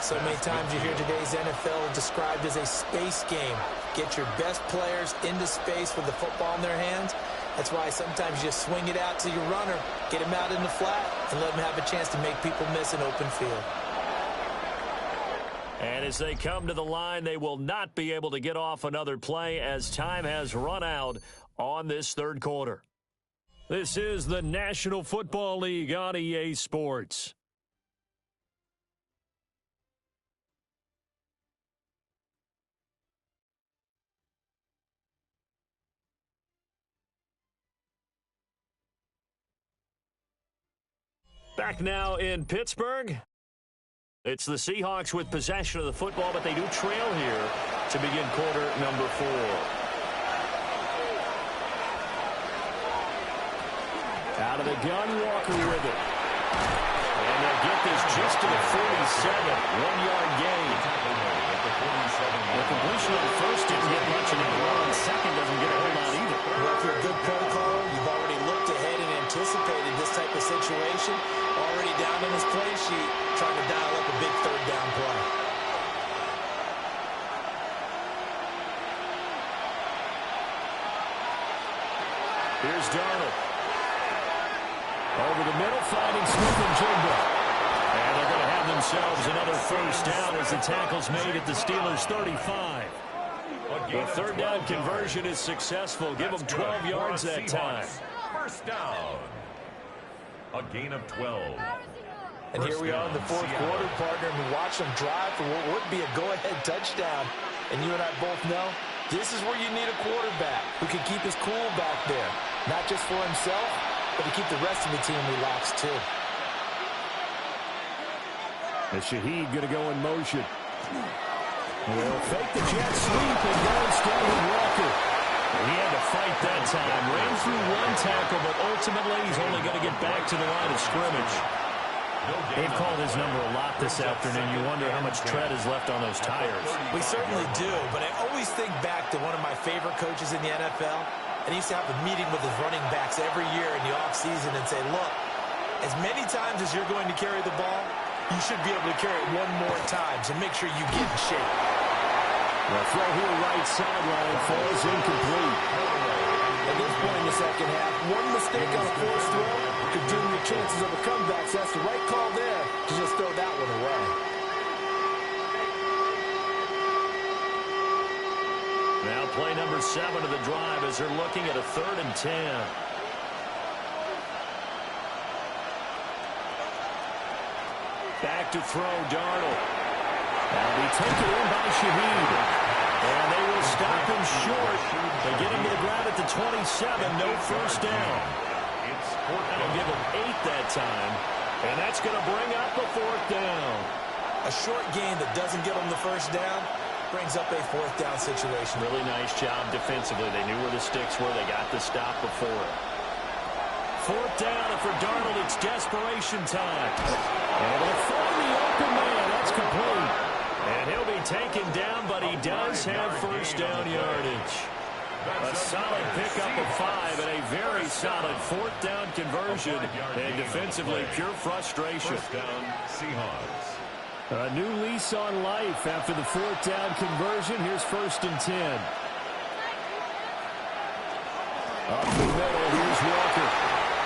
So many times you hear today's NFL described as a space game. Get your best players into space with the football in their hands. That's why sometimes you just swing it out to your runner, get him out in the flat, and let him have a chance to make people miss an open field. And as they come to the line, they will not be able to get off another play as time has run out on this third quarter. This is the National Football League on EA Sports. Back now in Pittsburgh. It's the Seahawks with possession of the football, but they do trail here to begin quarter number 4. Out of the gun, Walker with it. And they'll get this just to the 47, 1-yard gain. The completion of the first didn't get much, and the second doesn't get a whole lot either. Well, if you're a good play caller, you've already looked ahead and anticipated this type of situation. Already down on his play sheet, trying to dial up a big third down play. Here's Darnold. Over the middle, finding Smith and Jigba. And they're going to have themselves another first down as the tackle's made at the Steelers' 35. The third down conversion is successful. Give them 12 yards that time. First down. A gain of 12. And here we are in the fourth quarter, partner, and we watch them drive for what would be a go-ahead touchdown. And you and I both know this is where you need a quarterback who can keep his cool back there. Not just for himself, but to keep the rest of the team relaxed too. As Shaheed going to go in motion. They'll fake the jet sweep and go instead with Walker. He had to fight that time. Ran through one tackle, but ultimately he's only going to get back to the line of scrimmage. They've called his number a lot this afternoon. You wonder how much tread is left on those tires. We certainly do, but I always think back to one of my favorite coaches in the NFL, and he used to have a meeting with his running backs every year in the offseason and say, look, as many times as you're going to carry the ball, you should be able to carry it one more time to make sure you get in shape. The throw here right sideline falls incomplete. At this point in the second half, one mistake on a forced throw could doom your chances of a comeback. So that's the right call there to just throw that one away. Now play number 7 of the drive as they're looking at a 3rd and 10. Back to throw, Darnold. That'll be taken in by Shaheed. And they will stop him short. They get him to the ground at the 27. No first down. That'll give him 8 that time. And that's going to bring up a 4th down. A short gain that doesn't give them the first down brings up a 4th down situation. Really nice job defensively. They knew where the sticks were. They got the stop before it. 4th down, and for Darnold, it's desperation time. And they'll find the open man. That's complete. And he'll be taken down, but he does have first down yardage. A solid pickup of 5 and a very solid 4th down conversion. And defensively, pure frustration. First down, Seahawks. A new lease on life after the 4th down conversion. Here's 1st and 10. Up the middle, here's Walker.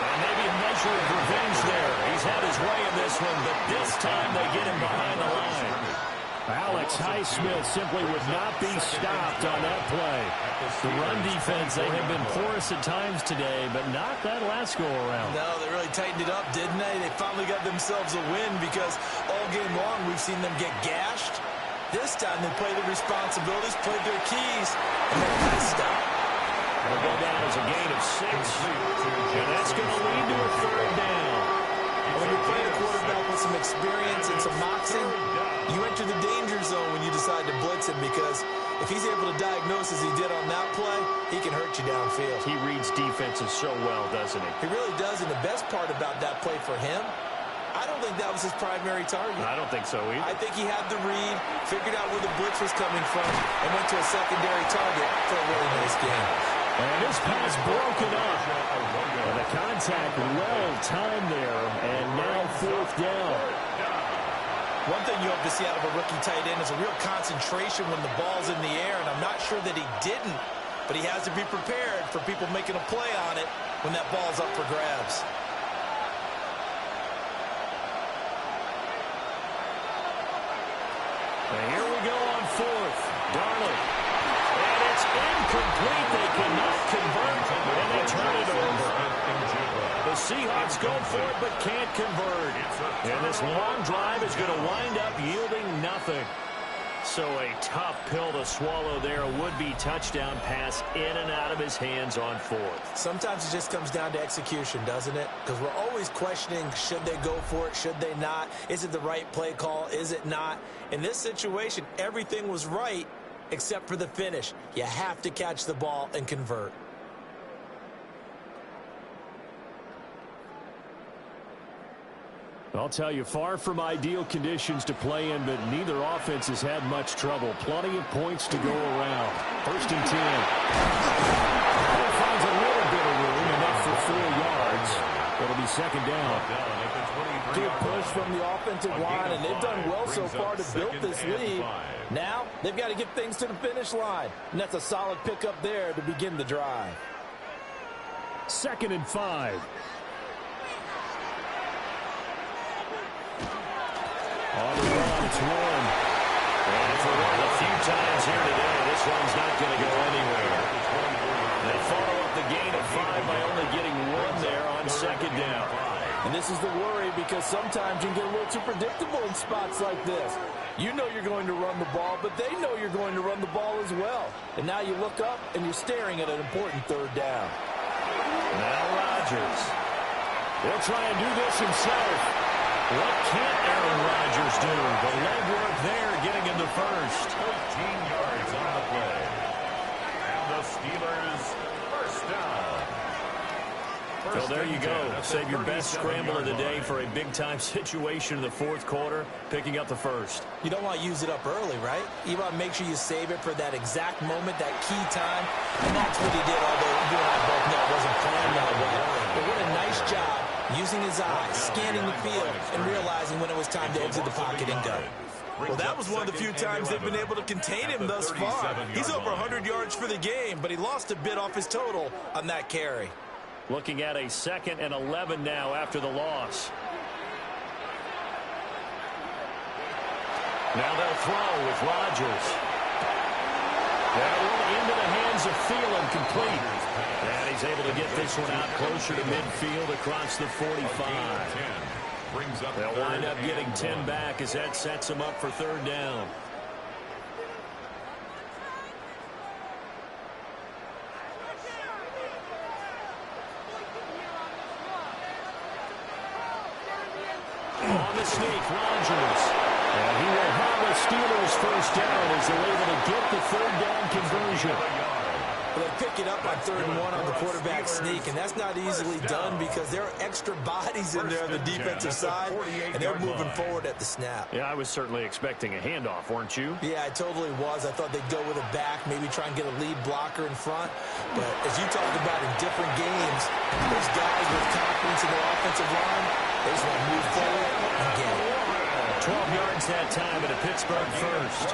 And maybe a measure of revenge there. He's had his way in this one, but this time they get him behind the line. Alex Highsmith simply would not be stopped on that play. The run defense, they have been porous at times today, but not that last go-around. No, they really tightened it up, didn't they? They finally got themselves a win because all game long we've seen them get gashed. This time they played their responsibilities, played their keys, and they got to stop. It'll go down as a gain of 6, and that's going to lead to a 3rd down. When you're playing a quarterback with some experience and some moxie, you enter the danger zone when you decide to blitz him because if he's able to diagnose as he did on that play, he can hurt you downfield. He reads defenses so well, doesn't he? He really does, and the best part about that play for him, I don't think that was his primary target. I don't think so either. I think he had the read, figured out where the blitz was coming from, and went to a secondary target for a really nice game. And this pass broken up. And the contact well timed there, and now 4th down. One thing you hope to see out of a rookie tight end is a real concentration when the ball's in the air, and I'm not sure that he didn't, but he has to be prepared for people making a play on it when that ball's up for grabs. And here we go on 4th. Darnold. And it's incomplete. They cannot convert, and they turn it over. The Seahawks go for it, but can't convert. And this long drive is going to wind up yielding nothing. So a tough pill to swallow there. A would-be touchdown pass in and out of his hands on 4th. Sometimes it just comes down to execution, doesn't it? Because we're always questioning, should they go for it, should they not? Is it the right play call, is it not? In this situation, everything was right except for the finish. You have to catch the ball and convert. I'll tell you, far from ideal conditions to play in, but neither offense has had much trouble. Plenty of points to go around. 1st and 10. Finds a little bit of room, enough for 4 yards. It'll be 2nd down. Good push from the offensive line, and they've done well so far to build this lead. Now, they've got to get things to the finish line, and that's a solid pickup there to begin the drive. 2nd and 5. On the run, it's Warren. And for one of the few times here today, this one's not going to go anywhere. They follow up the gain of 5 by only getting 1 there on 2nd down. And this is the worry because sometimes you can get a little too predictable in spots like this. You know you're going to run the ball, but they know you're going to run the ball as well. And now you look up and you're staring at an important 3rd down. Now Rodgers. He'll try and do this himself. What can't Aaron Rodgers do? The legwork there getting him the first. 13 yards on the play. And the Steelers first down. Well, there you go. Save your best scramble of the day for a big-time situation in the fourth quarter, picking up the first. You don't want to use it up early, right? You want to make sure you save it for that exact moment, that key time. And that's what he did, although you and I both know it wasn't planned that way. But what a nice job using his eyes, scanning the field, and realizing when it was time to exit the pocket and go. Well, that was one of the few times they've been able to contain him thus far. He's over 100 yards for the game, but he lost a bit off his total on that carry. Looking at a 2nd and 11 now after the loss. Now they'll throw with Rodgers. That one into the hands of Thielen, complete. And he's able to get this one out closer to midfield across the 45. They'll wind up getting 10 back as that sets him up for 3rd down. On the sneak, Rodgers. And he will have the Steelers first down as they're able to get the 3rd down conversion. Well, they pick it up on 3rd and 1 on the quarterback sneak, and that's not easily done because there are extra bodies in there on the defensive side, and they're moving forward at the snap. Yeah, I was certainly expecting a handoff, weren't you? Yeah, I totally was. I thought they'd go with a back, maybe try and get a lead blocker in front. But as you talked about in different games, those guys with confidence in their offensive line, they just want to move forward and get it. 12 yards that time at a Pittsburgh first.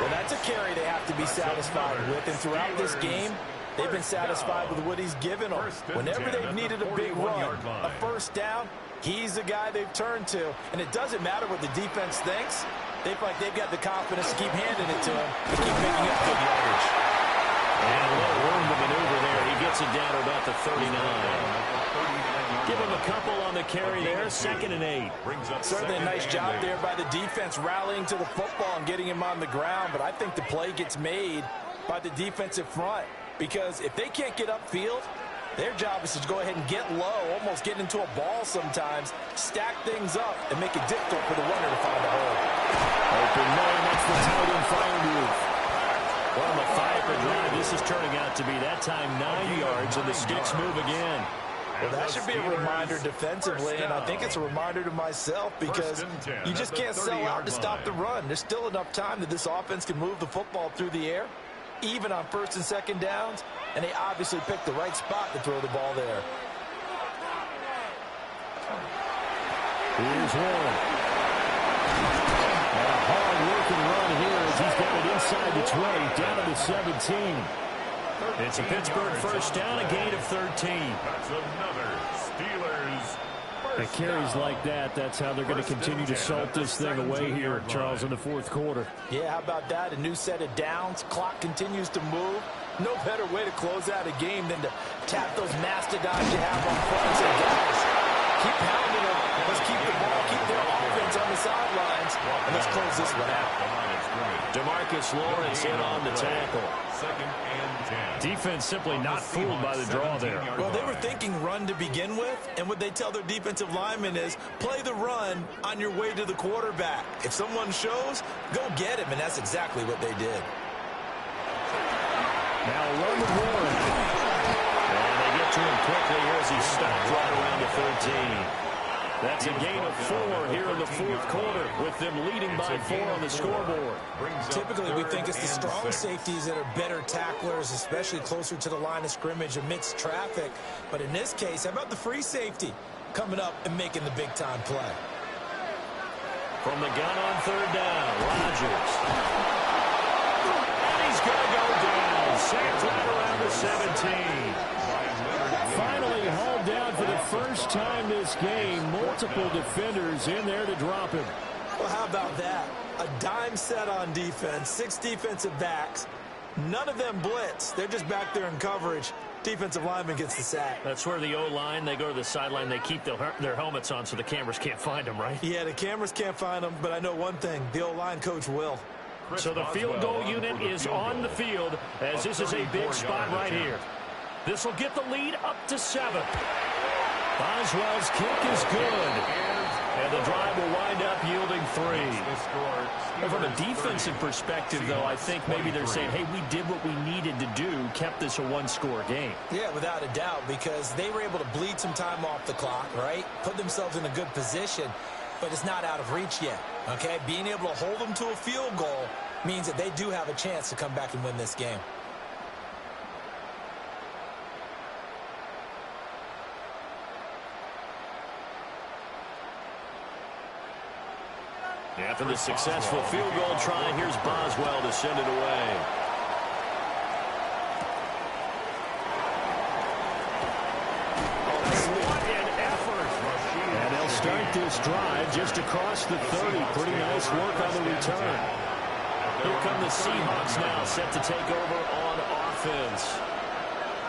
Well, that's a carry they have to be satisfied with. And throughout this game, they've been satisfied with what he's given them. Whenever they've needed a big run, a first down, he's the guy they've turned to. And it doesn't matter what the defense thinks. They feel like they've got the confidence to keep handing it to him and keep picking up good yardage. And a little room to maneuver there. He gets it down to about the 39. Give him a couple on the carry there, 2nd and 8. Certainly a nice job there by the defense rallying to the football and getting him on the ground, but I think the play gets made by the defensive front because if they can't get upfield, their job is to go ahead and get low, almost get into a ball sometimes, stack things up, and make it difficult for the runner to find a hole. Open man, that's the tight end fire move. Well, the 5-yard drive, this is turning out to be that time 9 yards, and the sticks move again. Well, that should be a reminder defensively, and I think it's a reminder to myself because you just can't sell out to stop the run. There's still enough time that this offense can move the football through the air, even on 1st and 2nd downs, and they obviously picked the right spot to throw the ball there. Here's one. And a hard-working run here as he's got it inside the 20, down to the 17. It's a Pittsburgh first down, a gain of 13. That's another Steelers. It carries like that. That's how they're going to continue to salt this thing away here, Charles, in the fourth quarter. Yeah, how about that? A new set of downs. Clock continues to move. No better way to close out a game than to tap those mastodons you have on front and say, guys, keep pounding them. Let's keep the ball, keep their offense on the sidelines, and let's close this one out. DeMarcus Lawrence in on the tackle. 2nd and 10. Defense simply not fooled by the draw there. Well, they were thinking run to begin with, and what they tell their defensive linemen is play the run on your way to the quarterback. If someone shows, go get him, and that's exactly what they did. Now run with Warren. And they get to him quickly here as he stopped right around the 13. That's a gain of 4 here in the fourth quarter with them leading by 4 on the scoreboard. Typically, we think it's the strong safeties that are better tacklers, especially closer to the line of scrimmage amidst traffic. But in this case, how about the free safety coming up and making the big-time play? From the gun on 3rd down, Rodgers. And he's going to go down. Sacked right around the 17. Finally hauled down for the first time this game. Multiple defenders in there to drop him. Well, how about that? A dime set on defense, 6 defensive backs. None of them blitz. They're just back there in coverage. Defensive lineman gets the sack. That's where the O-line, they go to the sideline, they keep their helmets on so the cameras can't find them, right? Yeah, the cameras can't find them, but I know one thing. The O-line coach will. So the field goal unit is on the field as this is a big spot right here. This will get the lead up to 7. Boswell's kick is good. And the drive will wind up yielding 3. And from a defensive perspective, though, I think maybe they're saying, hey, we did what we needed to do, kept this a one-score game. Yeah, without a doubt, because they were able to bleed some time off the clock, right? Put themselves in a good position, but it's not out of reach yet, okay? Being able to hold them to a field goal means that they do have a chance to come back and win this game. After the successful field goal try, here's Boswell to send it away. What an effort. And they'll start this drive just across the 30. Pretty nice work on the return. Here come the Seahawks now, set to take over on offense.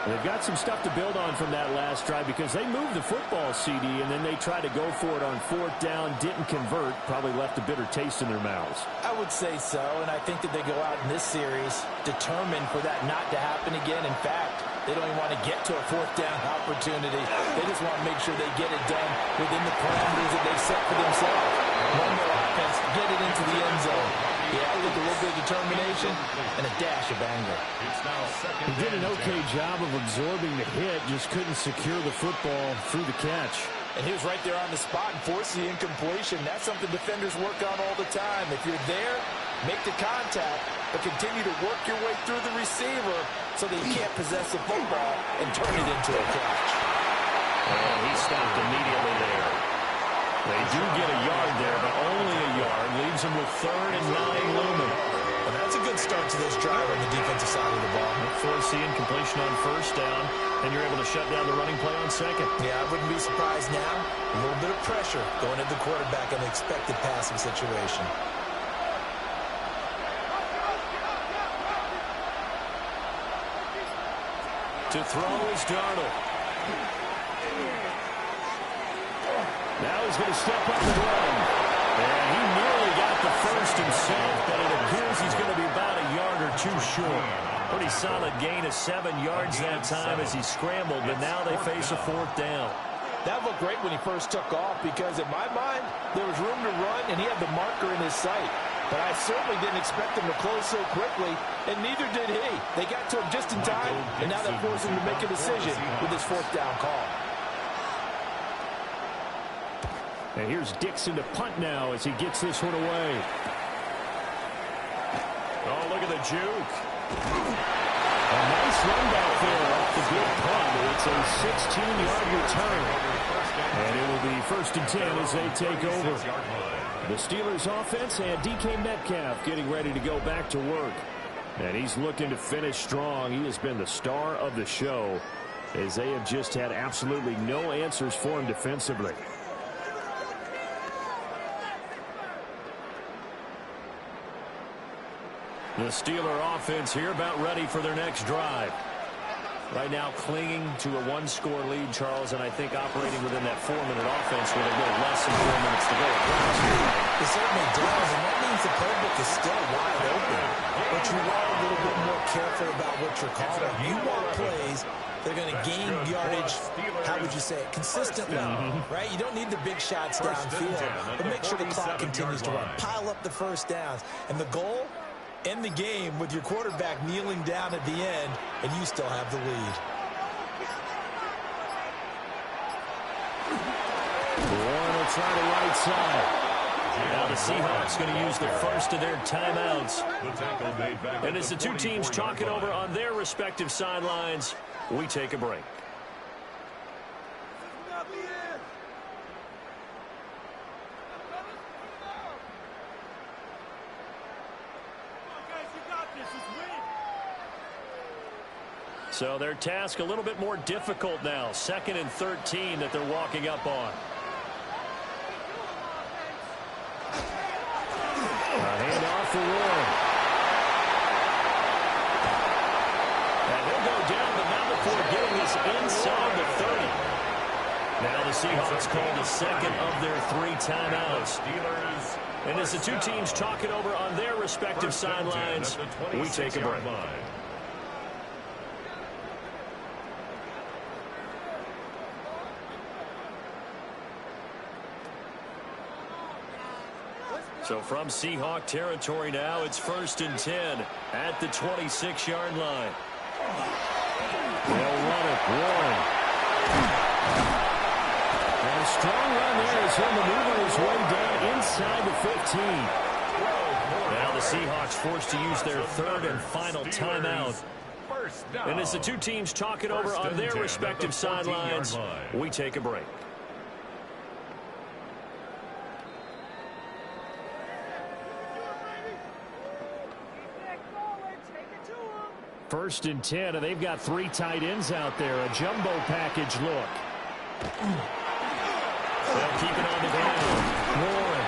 They've got some stuff to build on from that last drive because they moved the football, CD, and then they tried to go for it on 4th down, didn't convert, probably left a bitter taste in their mouths. I would say so, and I think that they go out in this series determined for that not to happen again. In fact, they don't even want to get to a 4th down opportunity. They just want to make sure they get it done within the parameters that they've set for themselves. Run their offense, get it into the end zone. Yeah, I think a little bit of determination and a dash of anger. He did an okay job of absorbing the hit, just couldn't secure the football through the catch. And he was right there on the spot and forced the incompletion. That's something defenders work on all the time. If you're there, make the contact, but continue to work your way through the receiver so that you can't possess the football and turn it into a catch. And he stopped immediately there. They do get a yard there, but only a yard. Leaves them with 3rd and 9 looming. Well, that's a good start to this drive on the defensive side of the ball. Force the incompletion on 1st down, and you're able to shut down the running play on 2nd. Yeah, I wouldn't be surprised now. A little bit of pressure going at the quarterback in the expected passing situation. To throw is Darnold. Now he's going to step up and run. And he nearly got the first himself, but it appears he's going to be about a yard or 2 short. Pretty solid gain of 7 yards that time as he scrambled, but now they face a 4th down. That looked great when he first took off because, in my mind, there was room to run, and he had the marker in his sight. But I certainly didn't expect him to close so quickly, and neither did he. They got to him just in time, and now that forced him to make a decision with his 4th down call. And here's Dixon to punt now as he gets this one away. Oh, look at the juke. A nice run back there off the good punt. It's a 16-yard return. And it will be 1st and 10 as they take over. The Steelers offense and DK Metcalf getting ready to go back to work. And he's looking to finish strong. He has been the star of the show as they have just had absolutely no answers for him defensively. The Steeler offense here about ready for their next drive. Right now clinging to a 1-score lead, Charles, and I think operating within that 4-minute offense with a little less than 4 minutes to go. It certainly does, and that means the playbook is still wide open. But you are a little bit more careful about what you're calling. You want plays that are going to gain yardage, how would you say it, consistently, right? You don't need the big shots downfield, but make sure the clock continues to run. Pile up the 1st downs. And the goal? End the game with your quarterback kneeling down at the end, and you still have the lead. Warren will try the right side. Now the Seahawks going to use the first of their timeouts. And as the two teams talk it over on their respective sidelines, we take a break. So their task a little bit more difficult now. 2nd and 13 that they're walking up on. A handoff for Warren. And he'll go down, but not before getting this inside the 30. Now the Seahawks call the 2nd of their 3 timeouts. And as the two teams talk it over on their respective sidelines, we take a break. So from Seahawk territory now, it's 1st and 10 at the 26-yard line. They'll run it. Warren. And a strong run there as he'll maneuver his way down inside the 15. Now the Seahawks forced to use their 3rd and final timeout. And as the two teams talk it over on their respective sidelines, we take a break. First and 10, and they've got 3 tight ends out there. A jumbo package look. They'll keep it on the ground. Warren.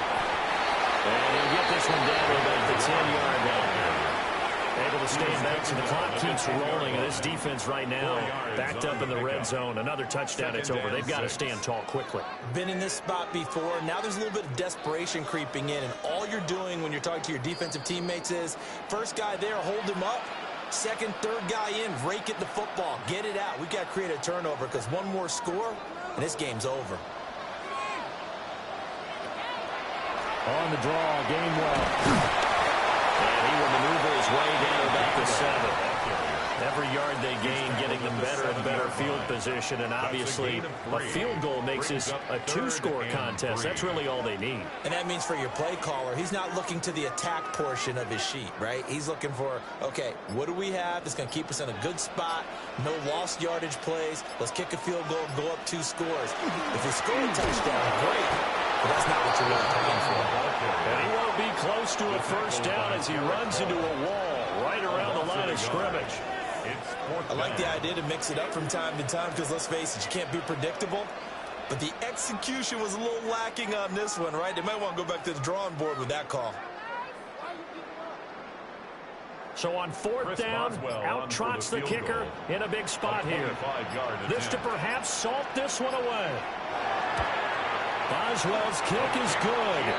And he'll get this one down to about the 10-yard line. Able to stand back, so the clock keeps rolling. And this defense right now backed up in the red zone. Another touchdown, it's over. They've got to stand tall quickly. Been in this spot before. Now there's a little bit of desperation creeping in. And all you're doing when you're talking to your defensive teammates is, first guy there, hold him up. Second, third guy in, rake at the football. Get it out. We've got to create a turnover because one more score, and this game's over. On the draw, Gainwell. And he will maneuver his way down about the 7. Every yard they gain, getting them better and better field position. And obviously, a field goal makes this a 2-score contest. That's really all they need. And that means for your play caller, he's not looking to the attack portion of his sheet, right? He's looking for, okay, what do we have that's going to keep us in a good spot? No lost yardage plays. Let's kick a field goal, go up 2 scores. If we score a touchdown, great. But that's not what you're really playing for. And he won't be close to a first down as he runs into a wall right around the line of scrimmage. I like the idea to mix it up from time to time because, let's face it, you can't be predictable. But the execution was a little lacking on this one, right? They might want to go back to the drawing board with that call. So on 4th down, out trots the kicker in a big spot here. This to perhaps salt this one away. Boswell's kick is good.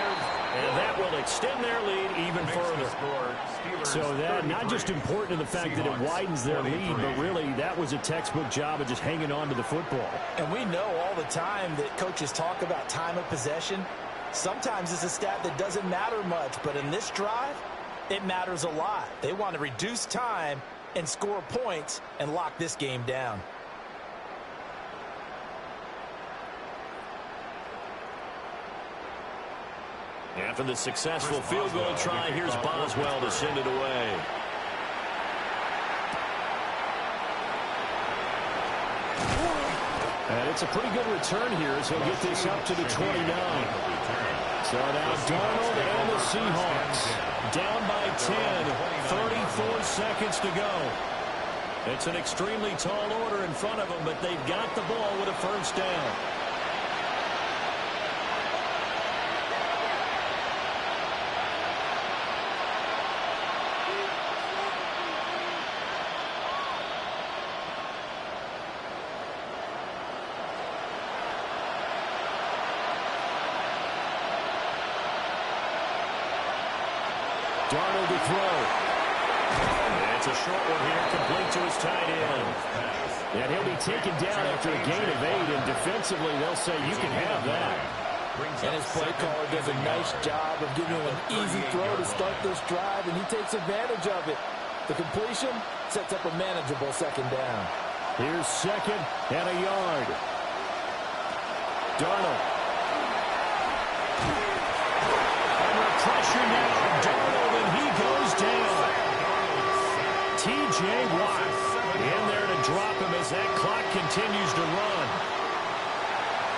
And that will extend their lead even further. So that not just important in the fact that it widens their lead, but really that was a textbook job of just hanging on to the football. And we know all the time that coaches talk about time of possession. Sometimes it's a stat that doesn't matter much, but in this drive, it matters a lot. They want to reduce time and score points and lock this game down. After the successful field goal try, here's Boswell to send it away. And it's a pretty good return here as he'll get this up to the 29. So now Darnold and the Seahawks down by 10, 34 seconds to go. It's an extremely tall order in front of them, but they've got the ball with a first down. Darnold to throw. It's a short one here, complete to his tight end. And he'll be taken down after a gain of 8, and defensively they'll say you can have that. And his play caller does a nice job of giving him an easy throw to start this drive, and he takes advantage of it. The completion sets up a manageable second down. Here's 2nd and a yard. Darnold. Under pressure now, Darnold, and he goes down. T.J. Watt in there to drop him as that clock continues to run.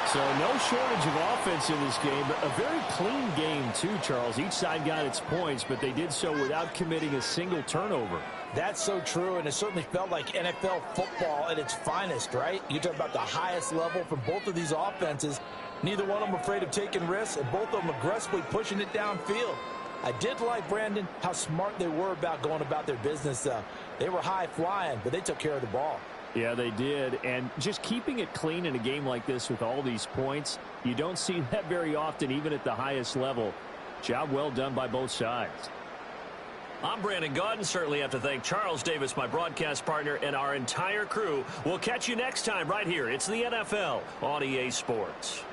So no shortage of offense in this game, but a very clean game too, Charles. Each side got its points, but they did so without committing a single turnover. That's so true, and it certainly felt like NFL football at its finest, right? You talk about the highest level from both of these offenses. Neither one of them afraid of taking risks, and both of them aggressively pushing it downfield. I did like, Brandon, how smart they were about going about their business. They were high-flying, but they took care of the ball. Yeah, they did, and just keeping it clean in a game like this with all these points, you don't see that very often, even at the highest level. Job well done by both sides. I'm Brandon Gaudin. Certainly have to thank Charles Davis, my broadcast partner, and our entire crew. We'll catch you next time right here. It's the NFL on EA Sports.